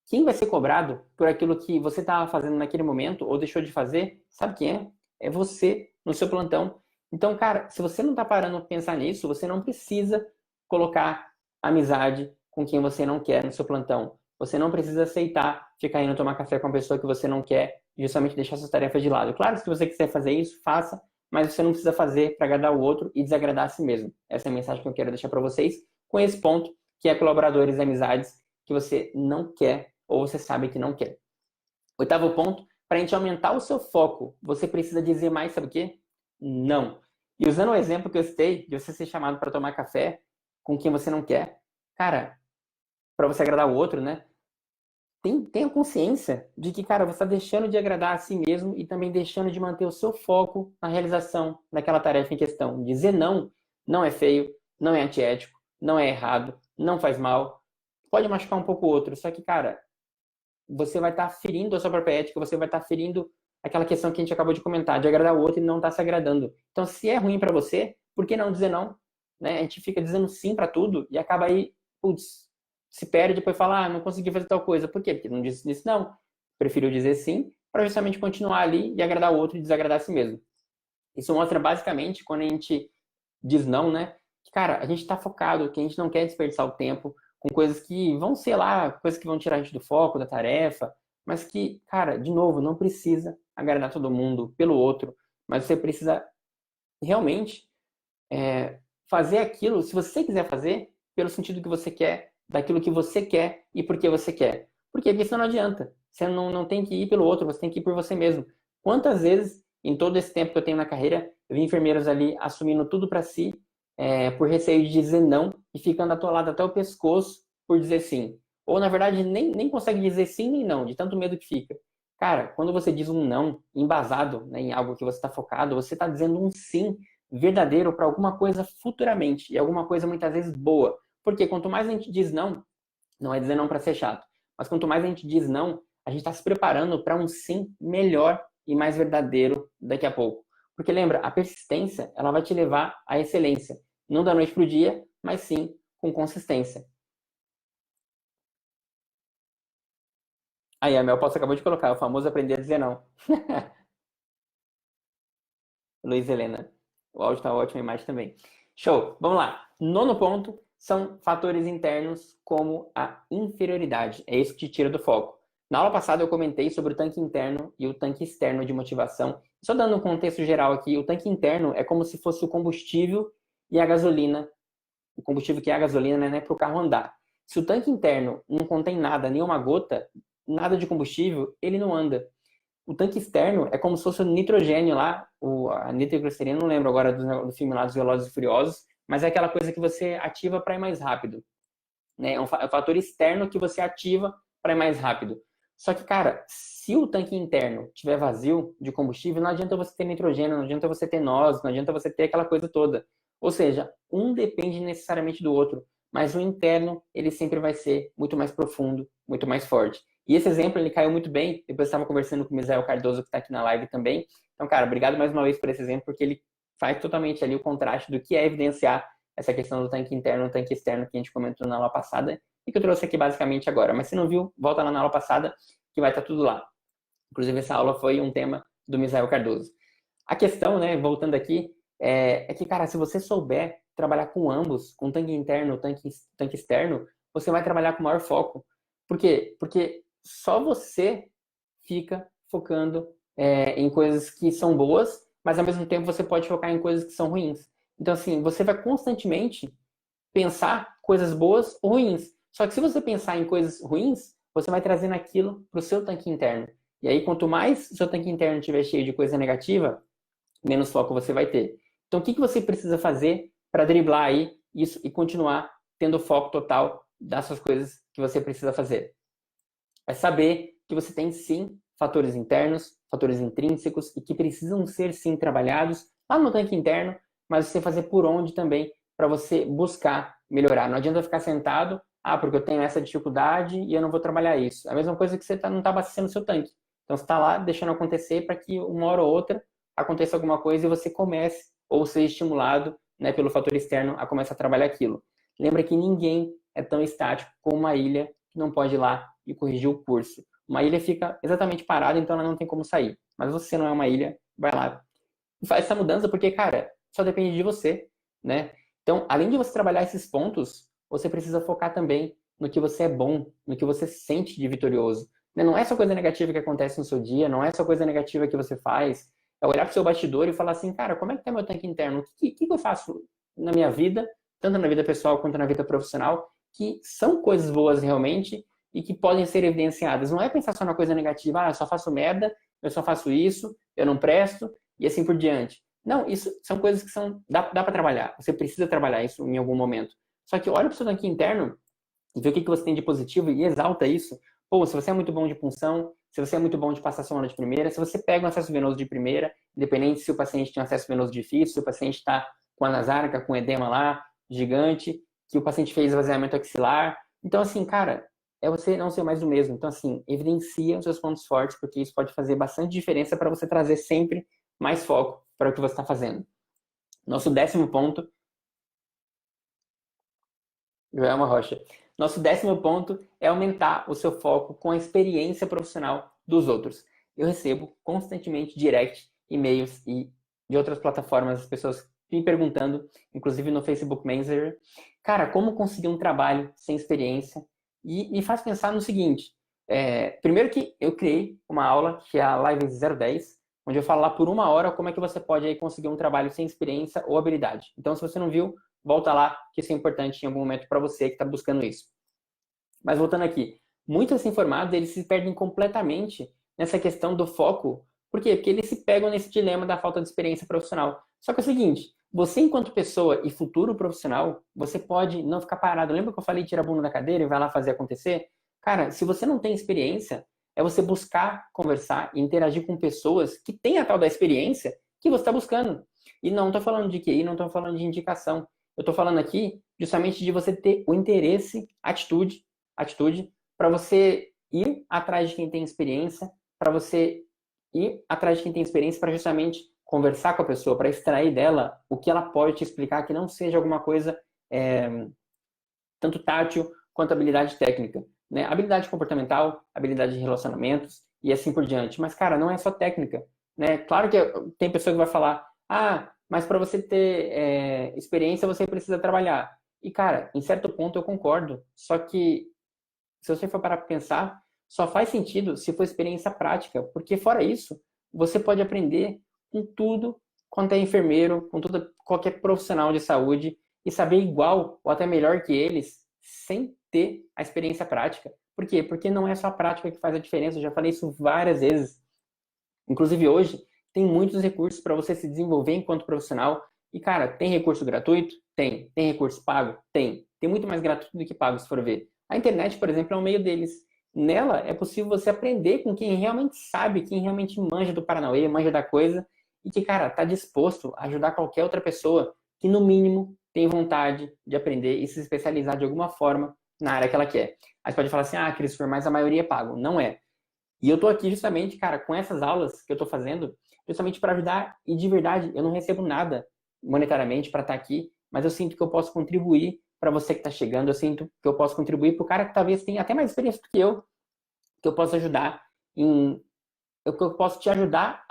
S1: quem vai ser cobrado por aquilo que você estava fazendo naquele momento ou deixou de fazer, sabe quem é? É você, no seu plantão. Então, cara, se você não está parando para pensar nisso, você não precisa colocar amizade com quem você não quer no seu plantão. Você não precisa aceitar ficar indo tomar café com uma pessoa que você não quer e justamente deixar suas tarefas de lado. Claro que se você quiser fazer isso, faça, mas você não precisa fazer para agradar o outro e desagradar a si mesmo. Essa é a mensagem que eu quero deixar para vocês com esse ponto, que é colaboradores e amizades que você não quer ou você sabe que não quer. Oitavo ponto, para a gente aumentar o seu foco, você precisa dizer mais, sabe o quê? Não. E usando o exemplo que eu citei, de você ser chamado para tomar café com quem você não quer, cara, para você agradar o outro, né? Tenha consciência de que, cara, você está deixando de agradar a si mesmo e também deixando de manter o seu foco na realização daquela tarefa em questão. Dizer não não é feio, não é antiético, não é errado, não faz mal, pode machucar um pouco o outro, só que, cara, você vai estar ferindo a sua própria ética, você vai estar ferindo aquela questão que a gente acabou de comentar, de agradar o outro e não estar se agradando. Então, se é ruim para você, por que não dizer não? Né? A gente fica dizendo sim para tudo e acaba aí, putz, se perde e depois fala, não consegui fazer tal coisa. Por quê? Porque não disse não. Preferiu dizer sim para justamente continuar ali e agradar o outro e desagradar a si mesmo. Isso mostra basicamente quando a gente diz não, né? Que, cara, a gente está focado, que a gente não quer desperdiçar o tempo com coisas que vão ser lá, coisas que vão tirar a gente do foco, da tarefa, mas que, cara, de novo, não precisa agradar todo mundo pelo outro, mas você precisa realmente fazer aquilo, se você quiser fazer, pelo sentido que você quer, daquilo que você quer e por que você quer. Porque senão não adianta. Você não tem que ir pelo outro, você tem que ir por você mesmo. Quantas vezes, em todo esse tempo que eu tenho na carreira, eu vi enfermeiros ali assumindo tudo para si, por receio de dizer não e ficando atolado até o pescoço por dizer sim. Ou, na verdade, nem consegue dizer sim nem não, de tanto medo que fica. Cara, quando você diz um não embasado, né, em algo que você está focado, você está dizendo um sim verdadeiro para alguma coisa futuramente e alguma coisa muitas vezes boa. Porque quanto mais a gente diz não, não é dizer não para ser chato, mas quanto mais a gente diz não, a gente está se preparando para um sim melhor e mais verdadeiro daqui a pouco. Porque lembra, a persistência ela vai te levar à excelência. Não da noite para o dia, mas sim com consistência. Aí, a Mel Posso acabou de colocar, o famoso aprender a dizer não. Luiz Helena. O áudio está ótimo, a imagem também. Show, vamos lá. Nono ponto são fatores internos como a inferioridade. É isso que te tira do foco. Na aula passada eu comentei sobre o tanque interno e o tanque externo de motivação. Só dando um contexto geral aqui, o tanque interno é como se fosse o combustível e a gasolina. O combustível que é a gasolina, né, para o carro andar. Se o tanque interno não contém nada, nenhuma gota, nada de combustível, ele não anda. O tanque externo é como se fosse o nitrogênio lá, a nitroglicerina, não lembro agora do filme lá dos Velozes e Furiosos, mas é aquela coisa que você ativa para ir mais rápido. Né? É um fator externo que você ativa para ir mais rápido. Só que, cara, se o tanque interno tiver vazio de combustível, não adianta você ter nitrogênio, não adianta você ter nós, não adianta você ter aquela coisa toda. Ou seja, um depende necessariamente do outro, mas o interno, ele sempre vai ser muito mais profundo, muito mais forte. E esse exemplo, ele caiu muito bem, depois eu estava conversando com o Misael Cardoso, que está aqui na live também. Então, cara, obrigado mais uma vez por esse exemplo, porque ele faz totalmente ali o contraste do que é evidenciar essa questão do tanque interno e tanque externo que a gente comentou na aula passada e que eu trouxe aqui basicamente agora. Mas se não viu, volta lá na aula passada que vai estar tudo lá. Inclusive, essa aula foi um tema do Misael Cardoso. A questão, né, voltando aqui, é que, cara, se você souber trabalhar com ambos, com tanque interno, tanque externo, você vai trabalhar com maior foco. Por quê? Porque só você fica focando em coisas que são boas, mas ao mesmo tempo você pode focar em coisas que são ruins. Então, assim, você vai constantemente pensar coisas boas ou ruins. Só que se você pensar em coisas ruins, você vai trazendo aquilo para o seu tanque interno. E aí, quanto mais o seu tanque interno estiver cheio de coisa negativa, menos foco você vai ter. Então, o que você precisa fazer para driblar aí isso e continuar tendo foco total dessas coisas que você precisa fazer? É saber que você tem, sim, fatores internos, fatores intrínsecos e que precisam ser, sim, trabalhados lá no tanque interno, mas você fazer por onde também para você buscar melhorar. Não adianta ficar sentado Ah, porque eu tenho essa dificuldade e eu não vou trabalhar isso. É a mesma coisa que você não está abastecendo o seu tanque. Então, você está lá deixando acontecer para que uma hora ou outra aconteça alguma coisa e você comece, ou seja estimulado, né, pelo fator externo a começar a trabalhar aquilo. Lembra que ninguém é tão estático como uma ilha que não pode ir lá e corrigir o curso. Uma ilha fica exatamente parada, então ela não tem como sair. Mas você não é uma ilha, vai lá e faz essa mudança, porque, cara, só depende de você, né? Então, além de você trabalhar esses pontos, você precisa focar também no que você é bom, no que você sente de vitorioso. Né? Não é só coisa negativa que acontece no seu dia, não é só coisa negativa que você faz. É olhar para o seu bastidor e falar assim, cara, como é que tá meu tanque interno? O que eu faço na minha vida, tanto na vida pessoal quanto na vida profissional, que são coisas boas realmente e que podem ser evidenciadas. Não é pensar só na coisa negativa, eu só faço merda, eu só faço isso, eu não presto, e assim por diante. Não, isso são coisas que dá para trabalhar. Você precisa trabalhar isso em algum momento. Só que olha para o seu tanque interno e vê o que você tem de positivo e exalta isso. Pô, se você é muito bom de punção, se você é muito bom de passar sonda de primeira, se você pega um acesso venoso de primeira, independente se o paciente tem um acesso venoso difícil, se o paciente está com a nasárnica, com edema lá, gigante, que o paciente fez esvaziamento axilar. Então, assim, cara, é você não ser mais do mesmo. Então, assim, evidencia os seus pontos fortes, porque isso pode fazer bastante diferença para você trazer sempre mais foco para o que você está fazendo. Nosso 10º ponto, Joelma Rocha. Nosso 10º ponto é aumentar o seu foco com a experiência profissional dos outros. Eu recebo constantemente direct, e-mails e de outras plataformas, as pessoas me perguntando, inclusive no Facebook Messenger, cara, como conseguir um trabalho sem experiência? E me faz pensar no seguinte, primeiro que eu criei uma aula, que é a Live 010, onde eu falo lá por 1 hora como é que você pode aí conseguir um trabalho sem experiência ou habilidade. Então, se você não viu, volta lá, que isso é importante em algum momento para você que está buscando isso. Mas voltando aqui, muitos recém-formados, eles se perdem completamente nessa questão do foco. Por quê? Porque eles se pegam nesse dilema da falta de experiência profissional. Só que é o seguinte, você enquanto pessoa e futuro profissional, você pode não ficar parado. Lembra que eu falei tira a bunda da cadeira e vai lá fazer acontecer? Cara, se você não tem experiência, é você buscar conversar e interagir com pessoas que têm a tal da experiência que você está buscando. E não estou falando de QI, não estou falando de indicação. Eu estou falando aqui justamente de você ter o interesse, atitude para você ir atrás de quem tem experiência, para você ir atrás de quem tem experiência para justamente conversar com a pessoa, para extrair dela o que ela pode te explicar, que não seja alguma coisa tanto tátil quanto habilidade técnica. Né? Habilidade comportamental, habilidade de relacionamentos e assim por diante. Mas, cara, não é só técnica. Né? Claro que tem pessoa que vai falar, mas para você ter experiência você precisa trabalhar. E, cara, em certo ponto eu concordo. Só que, se você for parar para pensar, só faz sentido se for experiência prática. Porque, fora isso, você pode aprender com tudo quanto é enfermeiro, com qualquer profissional de saúde e saber igual ou até melhor que eles sem ter a experiência prática. Por quê? Porque não é só a prática que faz a diferença. Eu já falei isso várias vezes. Inclusive hoje, tem muitos recursos para você se desenvolver enquanto profissional. E, cara, tem recurso gratuito? Tem. Tem recurso pago? Tem. Tem muito mais gratuito do que pago, se for ver. A internet, por exemplo, é um meio deles. Nela é possível você aprender com quem realmente sabe, quem realmente manja do Paranauê, manja da coisa, e que, cara, está disposto a ajudar qualquer outra pessoa que, no mínimo, tem vontade de aprender e se especializar de alguma forma na área que ela quer. Aí você pode falar assim, Christopher, mas a maioria é pago. Não é. E eu tô aqui justamente, cara, com essas aulas que eu tô fazendo, justamente para ajudar, e de verdade, eu não recebo nada monetariamente para estar aqui, mas eu sinto que eu posso contribuir para você que está chegando, eu sinto que eu posso contribuir para o cara que talvez tenha até mais experiência do que eu posso ajudar eu posso te ajudar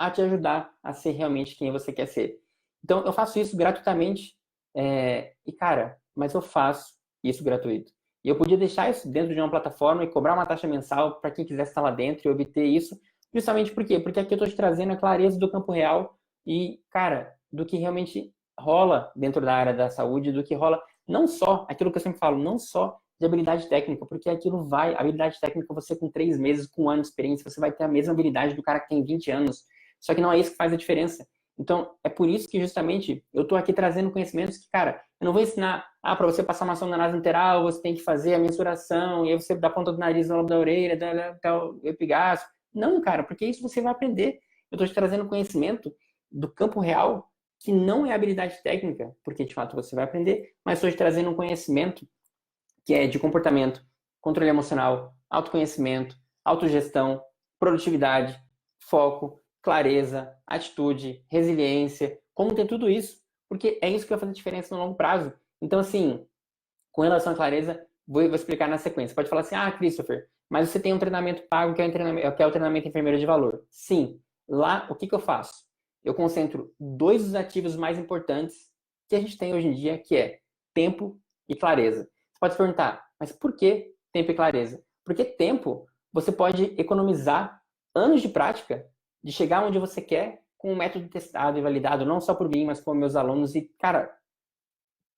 S1: a ser realmente quem você quer ser. Então, eu faço isso gratuitamente, e cara, mas eu faço isso gratuito. E eu podia deixar isso dentro de uma plataforma e cobrar uma taxa mensal para quem quisesse estar lá dentro e obter isso, justamente por quê? Porque aqui eu estou te trazendo a clareza do campo real e, cara, do que realmente rola dentro da área da saúde, do que rola não só, aquilo que eu sempre falo, não só de habilidade técnica, porque aquilo habilidade técnica você com 3 meses, com 1 ano de experiência, você vai ter a mesma habilidade do cara que tem 20 anos. Só que não é isso que faz a diferença. Então, é por isso que justamente eu estou aqui trazendo conhecimentos que, cara, eu não vou ensinar, para você passar uma sonda nasointeral, você tem que fazer a mensuração, e aí você dá ponta do nariz, no lobo da orelha, o epigástrio. Não, cara, porque isso você vai aprender. Eu estou te trazendo conhecimento do campo real, que não é habilidade técnica, porque de fato você vai aprender, mas estou te trazendo um conhecimento que é de comportamento, controle emocional, autoconhecimento, autogestão, produtividade, foco, clareza, atitude, resiliência, como ter tudo isso, porque é isso que vai fazer diferença no longo prazo. Então, assim, com relação à clareza, vou explicar na sequência. Pode falar assim, Christopher, mas você tem um treinamento pago que é o treinamento enfermeiro de valor. Sim. Lá, o que eu faço? Eu concentro dois dos ativos mais importantes que a gente tem hoje em dia, que é tempo e clareza. Você pode se perguntar, mas por que tempo e clareza? Porque tempo, você pode economizar anos de prática de chegar onde você quer com um método testado e validado, não só por mim, mas por meus alunos. E, cara,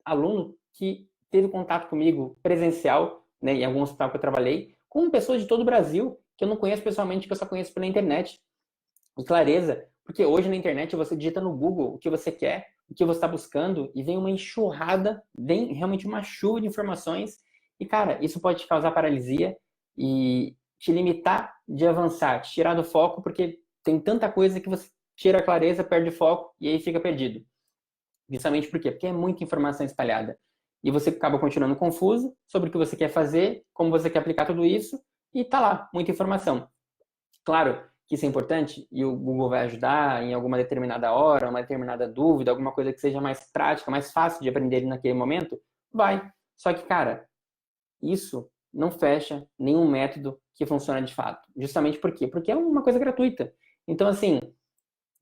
S1: aluno que teve contato comigo presencial, né, em algum hospital que eu trabalhei, com pessoas de todo o Brasil, que eu não conheço pessoalmente, que eu só conheço pela internet. E clareza, porque hoje na internet você digita no Google o que você quer, o que você está buscando, e vem uma enxurrada, vem realmente uma chuva de informações, e cara, isso pode te causar paralisia e te limitar de avançar, te tirar do foco, porque tem tanta coisa que você tira a clareza, perde o foco, e aí fica perdido. Justamente por quê? Porque é muita informação espalhada. E você acaba continuando confuso sobre o que você quer fazer, como você quer aplicar tudo isso, e tá lá, muita informação. Claro que isso é importante e o Google vai ajudar em alguma determinada hora, uma determinada dúvida, alguma coisa que seja mais prática, mais fácil de aprender naquele momento, vai. Só que, cara, isso não fecha nenhum método que funciona de fato. Justamente por quê? Porque é uma coisa gratuita. Então, assim,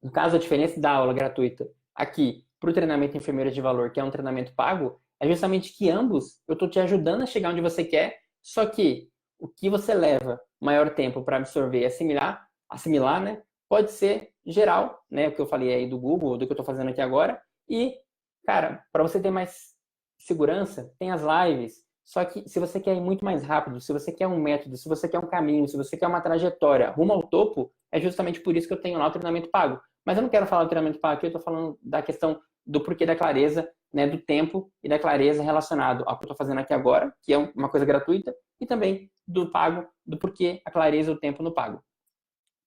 S1: no caso, a diferença da aula gratuita aqui para o treinamento enfermeiro de valor, que é um treinamento pago, é justamente que ambos eu estou te ajudando a chegar onde você quer, só que o que você leva maior tempo para absorver e assimilar, né, pode ser geral, né, o que eu falei aí do Google, do que eu estou fazendo aqui agora, e, cara, para você ter mais segurança, tem as lives, só que se você quer ir muito mais rápido, se você quer um método, se você quer um caminho, se você quer uma trajetória rumo ao topo, é justamente por isso que eu tenho lá o treinamento pago. Mas eu não quero falar do treinamento pago aqui, eu estou falando da questão do porquê da clareza, né, do tempo e da clareza relacionado ao que eu estou fazendo aqui agora, que é uma coisa gratuita, e também do pago, do porquê a clareza e o tempo no pago. O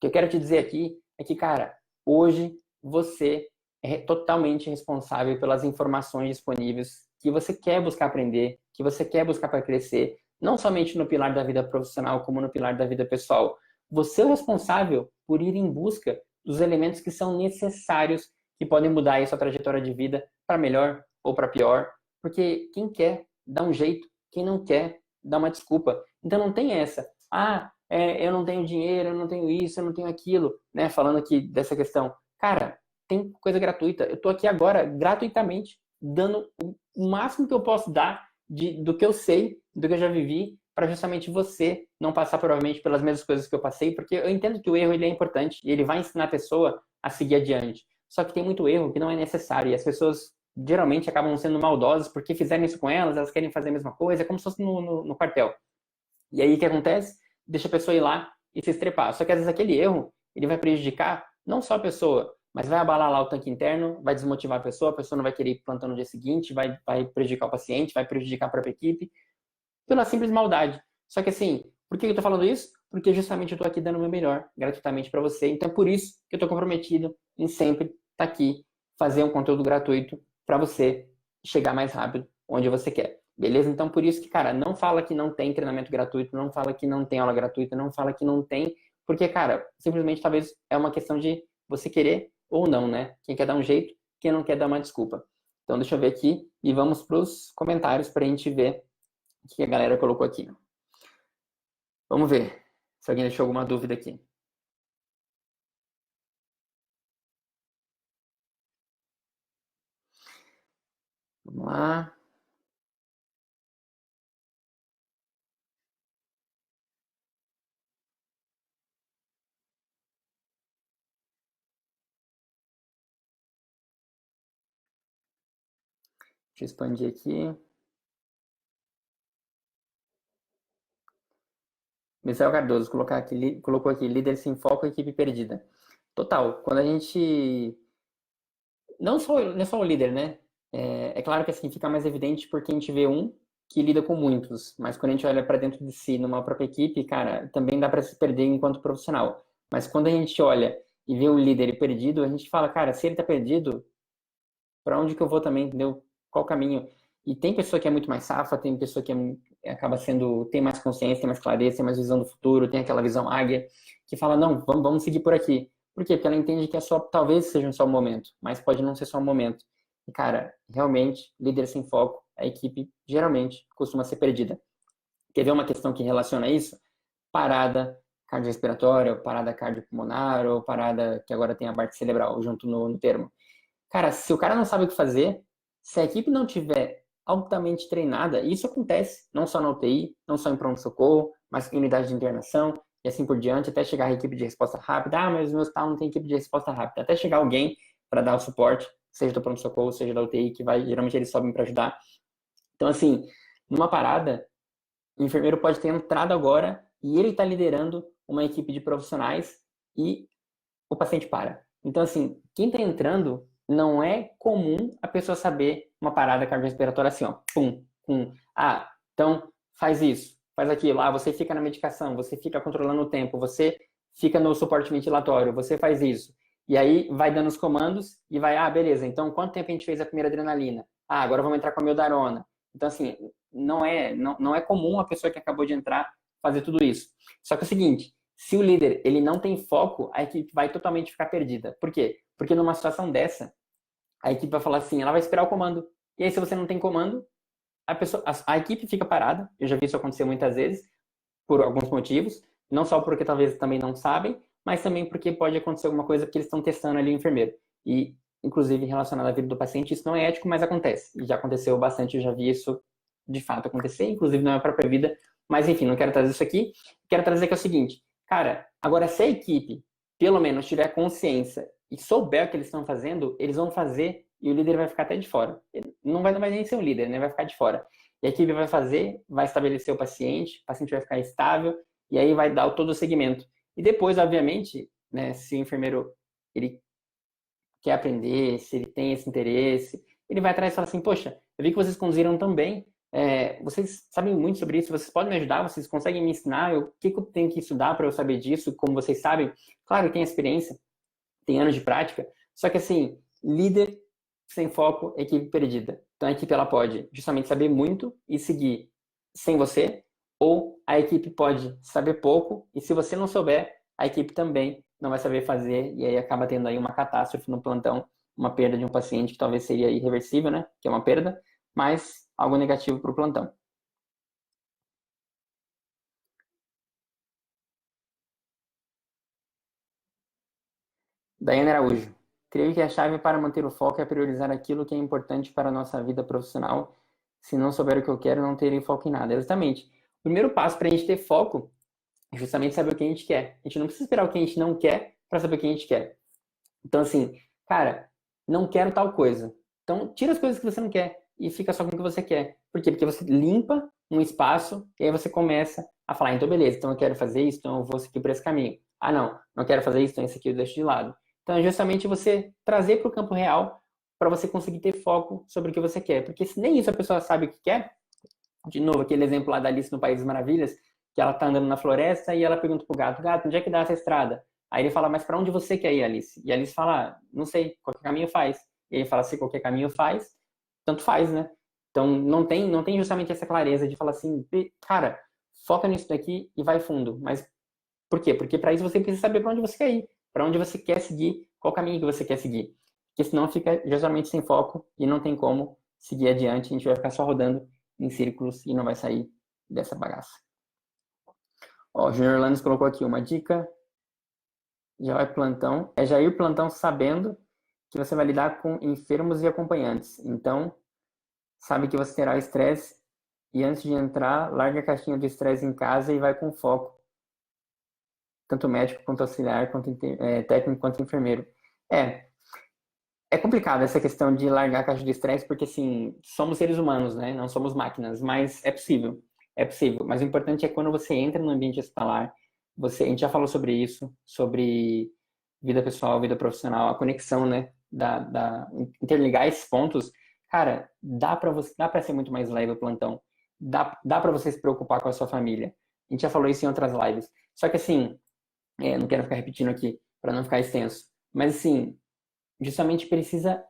S1: que eu quero te dizer aqui é que, cara, hoje você é totalmente responsável pelas informações disponíveis que você quer buscar aprender, que você quer buscar para crescer, não somente no pilar da vida profissional, como no pilar da vida pessoal. Você é o responsável por ir em busca dos elementos que são necessários, que podem mudar aí sua trajetória de vida para melhor ou para pior, porque quem quer dá um jeito, quem não quer dá uma desculpa. Então não tem essa, eu não tenho dinheiro, eu não tenho isso, eu não tenho aquilo, né? Falando aqui dessa questão. Cara, tem coisa gratuita. Eu tô aqui agora, gratuitamente, dando o máximo que eu posso dar do que eu sei, do que eu já vivi, para justamente você não passar provavelmente pelas mesmas coisas que eu passei, porque eu entendo que o erro ele é importante e ele vai ensinar a pessoa a seguir adiante. Só que tem muito erro que não é necessário e as pessoas geralmente acabam sendo maldosas porque fizeram isso com elas, elas querem fazer a mesma coisa, é como se fosse no quartel. E aí o que acontece? Deixa a pessoa ir lá e se estrepar. Só que às vezes aquele erro, ele vai prejudicar não só a pessoa, mas vai abalar lá o tanque interno, vai desmotivar a pessoa não vai querer ir plantando no dia seguinte, vai prejudicar o paciente, vai prejudicar a própria equipe, pela simples maldade. Só que assim, por que eu tô falando isso? Porque justamente eu tô aqui dando o meu melhor, gratuitamente para você. Então é por isso que eu tô comprometido em sempre estar aqui, fazer um conteúdo gratuito para você chegar mais rápido onde você quer. Beleza? Então, por isso que, cara, não fala que não tem treinamento gratuito, não fala que não tem aula gratuita, não fala que não tem, porque, cara, simplesmente talvez é uma questão de você querer ou não, né? Quem quer dar um jeito, quem não quer dar uma desculpa. Então, deixa eu ver aqui e vamos para os comentários para a gente ver o que a galera colocou aqui. Vamos ver se alguém deixou alguma dúvida aqui. Vamos lá. Deixa eu expandir aqui. Michel Cardoso colocou aqui, líder sem foco, equipe perdida. Total, quando a gente... Não é só o líder, né? É claro que assim, fica mais evidente porque a gente vê um que lida com muitos, mas quando a gente olha para dentro de si, numa própria equipe, cara, também dá para se perder enquanto profissional. Mas quando a gente olha e vê o líder perdido, a gente fala, cara, se ele tá perdido, para onde que eu vou também, entendeu? Qual o caminho? E tem pessoa que é muito mais safa, tem pessoa que é acaba sendo, tem mais consciência, tem mais clareza, tem mais visão do futuro, tem aquela visão águia, que fala, não, vamos seguir por aqui. Por quê? Porque ela entende que é só, talvez seja só um momento, mas pode não ser só um momento. E, cara, realmente, líder sem foco, a equipe geralmente costuma ser perdida. Quer ver uma questão que relaciona isso? Parada cardiorrespiratória, ou parada cardiopulmonar, ou parada que agora tem a parte cerebral junto no termo. Cara, se o cara não sabe o que fazer, se a equipe não tiver altamente treinada, e isso acontece não só na UTI, não só em pronto-socorro, mas em unidade de internação e assim por diante, até chegar a equipe de resposta rápida. Ah, mas o meu hospital não tem equipe de resposta rápida. Até chegar alguém para dar o suporte, seja do pronto-socorro, seja da UTI, que vai, geralmente eles sobem para ajudar. Então, assim, numa parada, o enfermeiro pode ter entrado agora e ele está liderando uma equipe de profissionais e o paciente para. Então, assim, quem está entrando, não é comum a pessoa saber uma parada cardiorrespiratória assim, ó, pum, pum. Ah, então faz isso, faz aquilo. Ah, você fica na medicação, você fica controlando o tempo, você fica no suporte ventilatório, você faz isso. E aí vai dando os comandos e vai, ah, beleza, então quanto tempo a gente fez a primeira adrenalina? Ah, agora vamos entrar com a mildarona. Então, assim, não é comum a pessoa que acabou de entrar fazer tudo isso. Só que é o seguinte, se o líder ele não tem foco, a equipe vai totalmente ficar perdida. Por quê? Porque numa situação dessa, a equipe vai falar assim, ela vai esperar o comando. E aí, se você não tem comando, a equipe fica parada. Eu já vi isso acontecer muitas vezes, por alguns motivos. Não só porque talvez também não sabem, mas também porque pode acontecer alguma coisa que eles estão testando ali o enfermeiro. E, inclusive, relacionado à vida do paciente, isso não é ético, mas acontece. E já aconteceu bastante, eu já vi isso de fato acontecer, inclusive na minha própria vida. Mas, enfim, não quero trazer isso aqui. Quero trazer que é o seguinte, cara, agora se a equipe, pelo menos, tiver consciência e souber o que eles estão fazendo, eles vão fazer e o líder vai ficar até de fora. Ele não vai nem ser o líder, né? Vai ficar de fora. E a equipe vai fazer, vai estabelecer o paciente vai ficar estável e aí vai dar todo o segmento. E depois, obviamente, né, se o enfermeiro ele quer aprender, se ele tem esse interesse, ele vai atrás e fala assim, poxa, eu vi que vocês conduziram tão bem, vocês sabem muito sobre isso, vocês podem me ajudar, vocês conseguem me ensinar, o que eu tenho que estudar para eu saber disso, como vocês sabem? Claro, tem experiência, tem anos de prática, só que assim, líder sem foco, equipe perdida. Então a equipe ela pode justamente saber muito e seguir sem você, ou a equipe pode saber pouco e se você não souber, a equipe também não vai saber fazer e aí acaba tendo aí uma catástrofe no plantão, uma perda de um paciente que talvez seria irreversível, né? Que é uma perda, mas algo negativo para o plantão. Daiane Araújo. Creio que a chave para manter o foco é priorizar aquilo que é importante para a nossa vida profissional. Se não souber o que eu quero, não terei foco em nada. Exatamente. O primeiro passo para a gente ter foco é justamente saber o que a gente quer. A gente não precisa esperar o que a gente não quer para saber o que a gente quer. Então, assim, cara, não quero tal coisa. Então, tira as coisas que você não quer e fica só com o que você quer. Por quê? Porque você limpa um espaço e aí você começa a falar, então beleza, então eu quero fazer isso, então eu vou seguir por esse caminho. Ah, não quero fazer isso, então esse aqui eu deixo de lado. Então, é justamente você trazer para o campo real para você conseguir ter foco sobre o que você quer. Porque se nem isso a pessoa sabe o que quer, de novo, aquele exemplo lá da Alice no País das Maravilhas, que ela tá andando na floresta e ela pergunta pro gato, gato, onde é que dá essa estrada? Aí ele fala, mas para onde você quer ir, Alice? E a Alice fala, não sei, qualquer caminho faz. E ele fala, se qualquer caminho faz, tanto faz, né? Então não tem justamente essa clareza de falar assim, cara, foca nisso daqui e vai fundo. Mas por quê? Porque para isso você precisa saber para onde você quer ir, para onde você quer seguir, qual caminho que você quer seguir. Porque senão fica justamente sem foco e não tem como seguir adiante, a gente vai ficar só rodando em círculos e não vai sair dessa bagaça. Ó, o Junior Lanes colocou aqui uma dica. Já vai plantão. É já ir plantão sabendo que você vai lidar com enfermos e acompanhantes. Então, sabe que você terá estresse e antes de entrar, larga a caixinha de estresse em casa e vai com foco. Tanto médico quanto auxiliar, quanto técnico quanto enfermeiro. É complicado essa questão de largar a caixa de estresse, porque assim, somos seres humanos, né? Não somos máquinas, mas é possível. É possível. Mas o importante é quando você entra no ambiente hospitalar, a gente já falou sobre isso, sobre vida pessoal, vida profissional, a conexão, né? Interligar esses pontos, cara, dá para ser muito mais leve o plantão. Dá para você se preocupar com a sua família. A gente já falou isso em outras lives. Só que assim, não quero ficar repetindo aqui para não ficar extenso. Mas assim, justamente precisa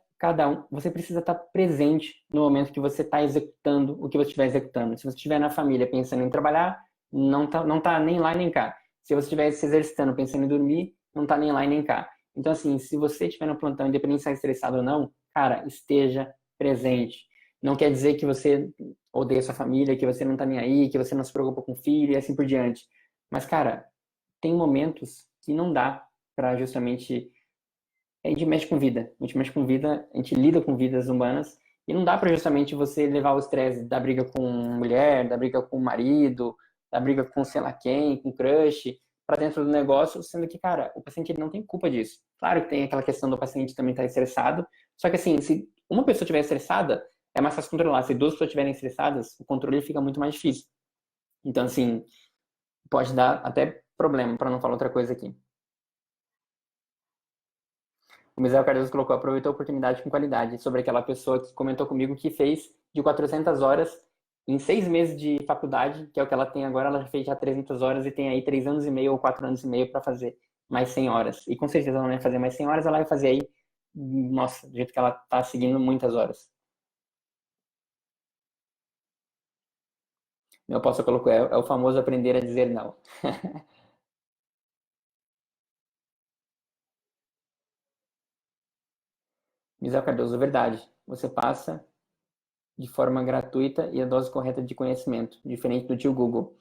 S1: você precisa estar presente no momento que você está executando o que você estiver executando. Se você estiver na família pensando em trabalhar, não tá nem lá nem cá. Se você estiver se exercitando pensando em dormir, não tá nem lá nem cá. Então, assim, se você estiver no plantão, independente de estar estressado ou não, cara, esteja presente. Não quer dizer que você odeia sua família, que você não tá nem aí, que você não se preocupa com o filho e assim por diante. Mas, cara, tem momentos que não dá para justamente a gente mexe com vida. A gente mexe com vida, a gente lida com vidas humanas e não dá para justamente você levar o estresse da briga com mulher, da briga com o marido, da briga com sei lá quem, com crush, para dentro do negócio, sendo que, cara, o paciente ele não tem culpa disso. Claro que tem aquela questão do paciente também estar estressado, só que assim, se uma pessoa estiver estressada, é mais fácil controlar. Se duas pessoas estiverem estressadas, o controle fica muito mais difícil. Então, assim, pode dar até problema, para não falar outra coisa aqui. O Misael Cardoso colocou, aproveitou a oportunidade com qualidade, sobre aquela pessoa que comentou comigo que fez de 400 horas em 6 meses de faculdade, que é o que ela tem agora, ela já fez já 300 horas e tem aí 3 anos e meio ou 4 anos e meio para fazer mais 100 horas. E com certeza ela não vai fazer mais 100 horas, ela vai fazer aí, nossa, do jeito que ela tá seguindo muitas horas. Meu apóstolo colocou, é o famoso aprender a dizer não. Misael Cardoso, verdade. Você passa de forma gratuita e a dose correta de conhecimento, diferente do tio Google.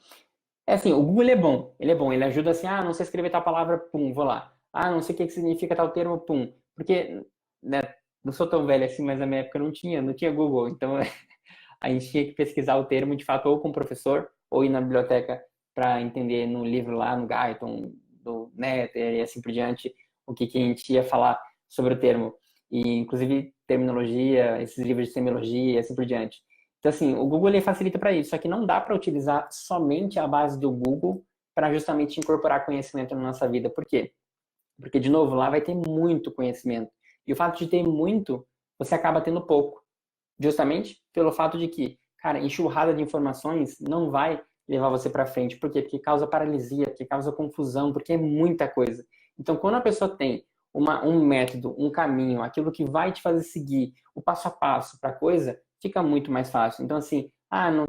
S1: É assim, o Google ele é bom, ele ajuda assim, não sei escrever tal palavra, pum, vou lá. Não sei o que significa tal termo, pum. Porque, né, não sou tão velho assim, mas na minha época não tinha Google, então a gente tinha que pesquisar o termo de fato ou com o professor ou ir na biblioteca para entender no livro lá, no Guyton, do Netter e assim por diante, o que a gente ia falar sobre o termo. E, inclusive, terminologia, esses livros de semiologia e assim por diante. Então, assim, o Google ele facilita para isso, só que não dá para utilizar somente a base do Google para justamente incorporar conhecimento na nossa vida. Por quê? Porque, de novo, lá vai ter muito conhecimento. E o fato de ter muito, você acaba tendo pouco. Justamente pelo fato de que, cara, enxurrada de informações não vai levar você para frente. Por quê? Porque causa paralisia, porque causa confusão, porque é muita coisa. Então, quando a pessoa tem um método, um caminho, aquilo que vai te fazer seguir o passo a passo para a coisa, fica muito mais fácil. Então, assim, não,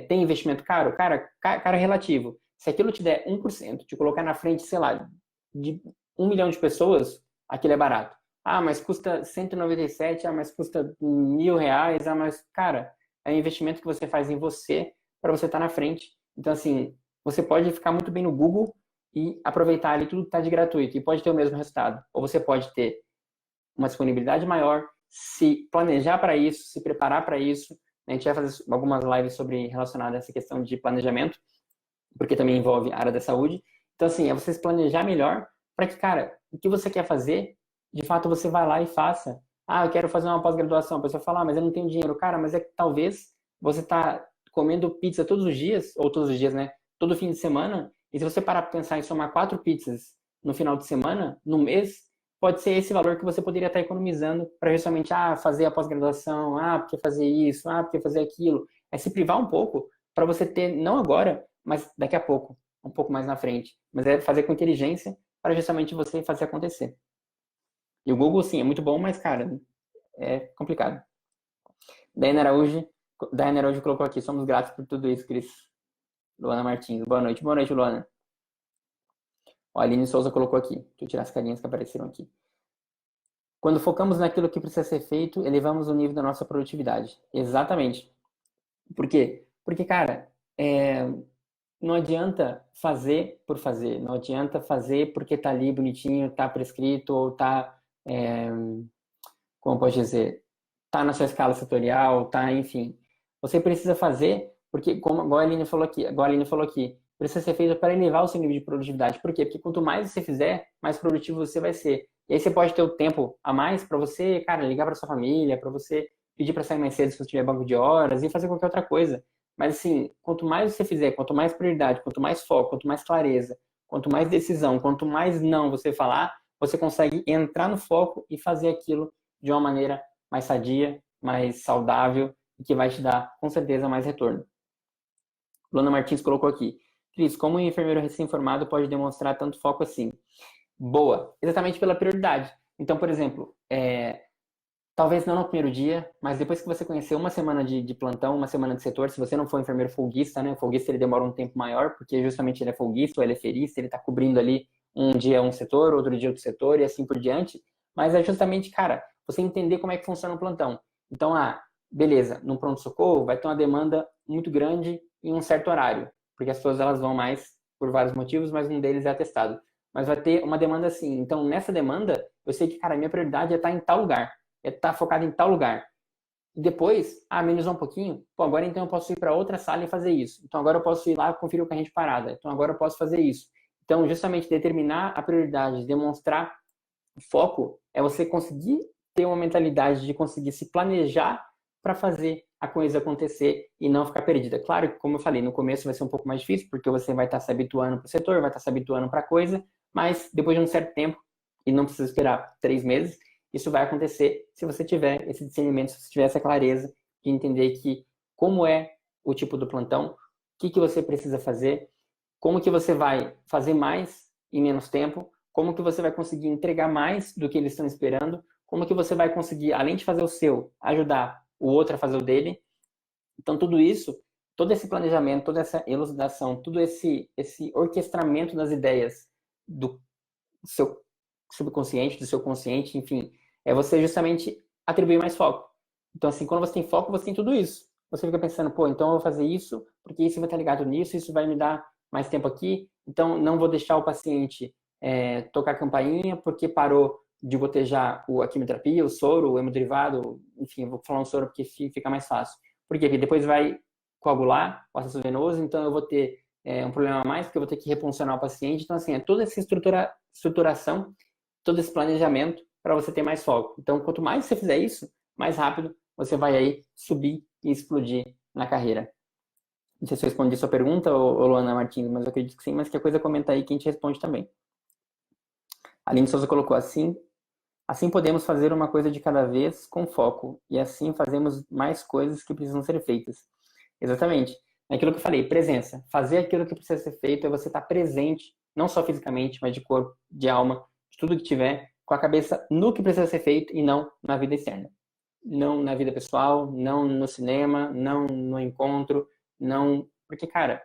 S1: tem investimento caro? Cara relativo. Se aquilo te der 1%, te colocar na frente, sei lá, de 1 milhão de pessoas, aquilo é barato. Mas custa 197, mas custa R$ 1.000, mas, cara, é um investimento que você faz em você para você estar na frente. Então, assim, você pode ficar muito bem no Google e aproveitar ali tudo que está de gratuito e pode ter o mesmo resultado. Ou você pode ter uma disponibilidade maior, se planejar para isso, se preparar para isso. A gente vai fazer algumas lives sobre relacionadas a essa questão de planejamento, porque também envolve a área da saúde. Então, assim, é você se planejar melhor para que, cara, o que você quer fazer, de fato você vai lá e faça. Eu quero fazer uma pós-graduação. A pessoa fala, mas eu não tenho dinheiro. Cara, mas é que talvez você tá comendo pizza todos os dias, ou todos os dias, né? Todo fim de semana, e se você parar para pensar em somar 4 pizzas no final de semana, no mês, pode ser esse valor que você poderia estar economizando para justamente, fazer a pós-graduação, porque fazer isso, porque fazer aquilo. É se privar um pouco para você ter, não agora, mas daqui a pouco, um pouco mais na frente. Mas é fazer com inteligência para justamente você fazer acontecer. E o Google, sim, é muito bom, mas, cara, é complicado. Daiane Araújo colocou aqui, somos gratos por tudo isso, Cris. Luana Martins, boa noite. Boa noite, Luana. A Aline Souza colocou aqui. Deixa eu tirar as carinhas que apareceram aqui. Quando focamos naquilo que precisa ser feito, elevamos o nível da nossa produtividade. Exatamente. Por quê? Porque, cara, não adianta fazer por fazer. Não adianta fazer porque tá ali bonitinho, tá prescrito, ou tá, como pode dizer, tá na sua escala setorial, tá, enfim. Você precisa fazer porque, como igual a Aline falou aqui, precisa ser feito para elevar o seu nível de produtividade. Por quê? Porque quanto mais você fizer, mais produtivo você vai ser. E aí você pode ter o tempo a mais para você, cara, ligar para sua família, para você pedir para sair mais cedo se você tiver banco de horas e fazer qualquer outra coisa. Mas assim, quanto mais você fizer, quanto mais prioridade, quanto mais foco, quanto mais clareza, quanto mais decisão, quanto mais não você falar, você consegue entrar no foco e fazer aquilo de uma maneira mais sadia, mais saudável e que vai te dar, com certeza, mais retorno. Luana Martins colocou aqui. Cris, como um enfermeiro recém-formado pode demonstrar tanto foco assim? Boa, exatamente pela prioridade. Então, por exemplo, Talvez não no primeiro dia, mas depois que você conhecer uma semana de plantão, uma semana de setor, se você não for enfermeiro folguista, né? O folguista ele demora um tempo maior, porque justamente ele é folguista ou ele é ferista, ele tá cobrindo ali um dia um setor, outro dia outro setor e assim por diante. Mas é justamente, cara, você entender como é que funciona o plantão. Então, beleza, no pronto-socorro vai ter uma demanda muito grande em um certo horário, porque as pessoas elas vão mais por vários motivos, mas um deles é atestado. Mas vai ter uma demanda assim. Então, nessa demanda, eu sei que, cara, a minha prioridade é estar em tal lugar, é estar focado em tal lugar. E depois, amenizar um pouquinho, pô, agora então eu posso ir para outra sala e fazer isso. Então agora eu posso ir lá conferir o carrinho de parada. Então agora eu posso fazer isso. Então, justamente determinar a prioridade, demonstrar foco, é você conseguir ter uma mentalidade de conseguir se planejar para fazer a coisa acontecer e não ficar perdida. Claro que, como eu falei, no começo vai ser um pouco mais difícil, porque você vai estar se habituando para o setor, vai estar se habituando para a coisa, mas depois de um certo tempo, e não precisa esperar 3 meses, isso vai acontecer se você tiver esse discernimento, se você tiver essa clareza de entender que como é o tipo do plantão, o que você precisa fazer, como que você vai fazer mais em menos tempo, como que você vai conseguir entregar mais do que eles estão esperando, como que você vai conseguir, além de fazer o seu, ajudar o outro a fazer o dele. Então, tudo isso, todo esse planejamento, toda essa elucidação, todo esse orquestramento das ideias do seu subconsciente, do seu consciente, enfim, é você justamente atribuir mais foco. Então, assim, quando você tem foco, você tem tudo isso. Você fica pensando, pô, então eu vou fazer isso, porque isso vai estar ligado nisso, isso vai me dar mais tempo aqui, então não vou deixar o paciente tocar a campainha porque parou de gotejar a quimioterapia, o soro, o hemodrivado, enfim, vou falar um soro porque fica mais fácil. Por quê? Porque depois vai coagular o acesso venoso, então eu vou ter um problema a mais, porque eu vou ter que repuncionar o paciente. Então, assim, é toda essa estruturação, todo esse planejamento para você ter mais foco. Então, quanto mais você fizer isso, mais rápido você vai aí subir e explodir na carreira. Não sei se eu respondi sua pergunta, ô Luana Martins, mas eu acredito que sim, mas que coisa comenta aí que a gente responde também. A Aline Souza colocou assim podemos fazer uma coisa de cada vez com foco, e assim fazemos mais coisas que precisam ser feitas. Exatamente. É aquilo que eu falei, presença. Fazer aquilo que precisa ser feito é você estar presente, não só fisicamente, mas de corpo, de alma, de tudo que tiver, com a cabeça no que precisa ser feito e não na vida externa. Não na vida pessoal, não no cinema, não no encontro, não... Porque, cara,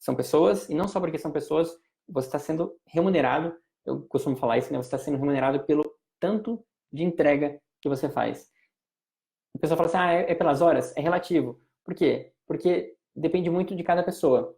S1: são pessoas, e não só porque são pessoas, você está sendo remunerado, eu costumo falar isso, né? Você está sendo remunerado pelo tanto de entrega que você faz. A pessoa fala assim, é pelas horas? É relativo. Por quê? Porque depende muito de cada pessoa.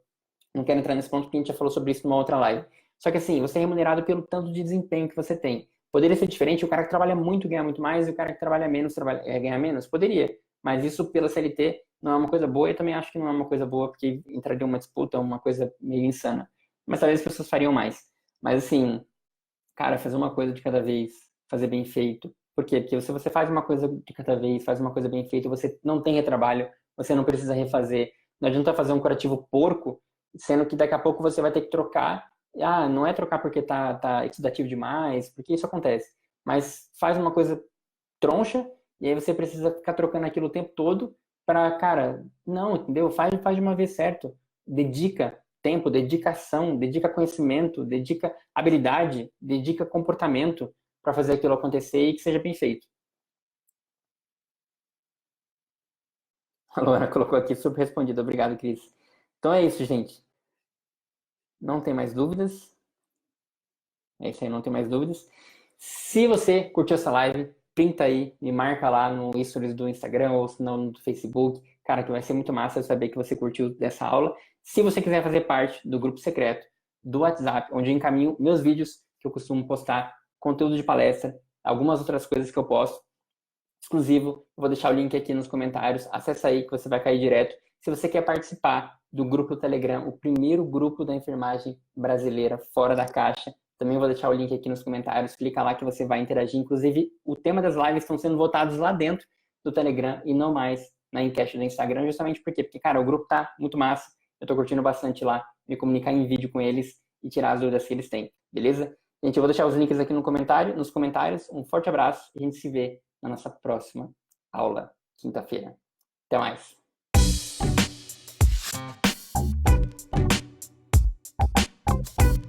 S1: Não quero entrar nesse ponto porque a gente já falou sobre isso numa outra live. Só que assim, você é remunerado pelo tanto de desempenho que você tem. Poderia ser diferente, o cara que trabalha muito ganha muito mais e o cara que trabalha menos ganha menos? Poderia. Mas isso pela CLT não é uma coisa boa e eu também acho que não é uma coisa boa porque entraria uma disputa, uma coisa meio insana. Mas talvez as pessoas fariam mais. Mas assim, cara, fazer uma coisa de cada vez, fazer bem feito. Por quê? Porque se você faz uma coisa de cada vez, faz uma coisa bem feita, você não tem retrabalho, você não precisa refazer. Não adianta fazer um curativo porco, sendo que daqui a pouco você vai ter que trocar. Não é trocar porque tá excitativo demais, porque isso acontece. Mas faz uma coisa troncha e aí você precisa ficar trocando aquilo o tempo todo para, cara, não, entendeu? Faz de uma vez certo. Dedica tempo, dedicação, dedica conhecimento, dedica habilidade, dedica comportamento para fazer aquilo acontecer e que seja bem feito. A Laura colocou aqui super respondido. Obrigado, Cris. Então é isso, gente. Não tem mais dúvidas. É isso aí, não tem mais dúvidas. Se você curtiu essa live, printa aí, me marca lá no stories do Instagram ou se não no Facebook. Cara, que vai ser muito massa eu saber que você curtiu dessa aula. Se você quiser fazer parte do grupo secreto do WhatsApp, onde eu encaminho meus vídeos que eu costumo postar, conteúdo de palestra, algumas outras coisas que eu posto, exclusivo, eu vou deixar o link aqui nos comentários. Acessa aí que você vai cair direto. Se você quer participar do grupo do Telegram, o primeiro grupo da enfermagem brasileira fora da caixa, também vou deixar o link aqui nos comentários. Clica lá que você vai interagir. Inclusive, o tema das lives estão sendo votados lá dentro do Telegram e não mais na enquete do Instagram. Justamente por quê? Porque, cara, o grupo tá muito massa. Eu tô curtindo bastante lá, me comunicar em vídeo com eles e tirar as dúvidas que eles têm. Beleza? Gente, eu vou deixar os links aqui no comentário, nos comentários. Um forte abraço e a gente se vê na nossa próxima aula, quinta-feira. Até mais!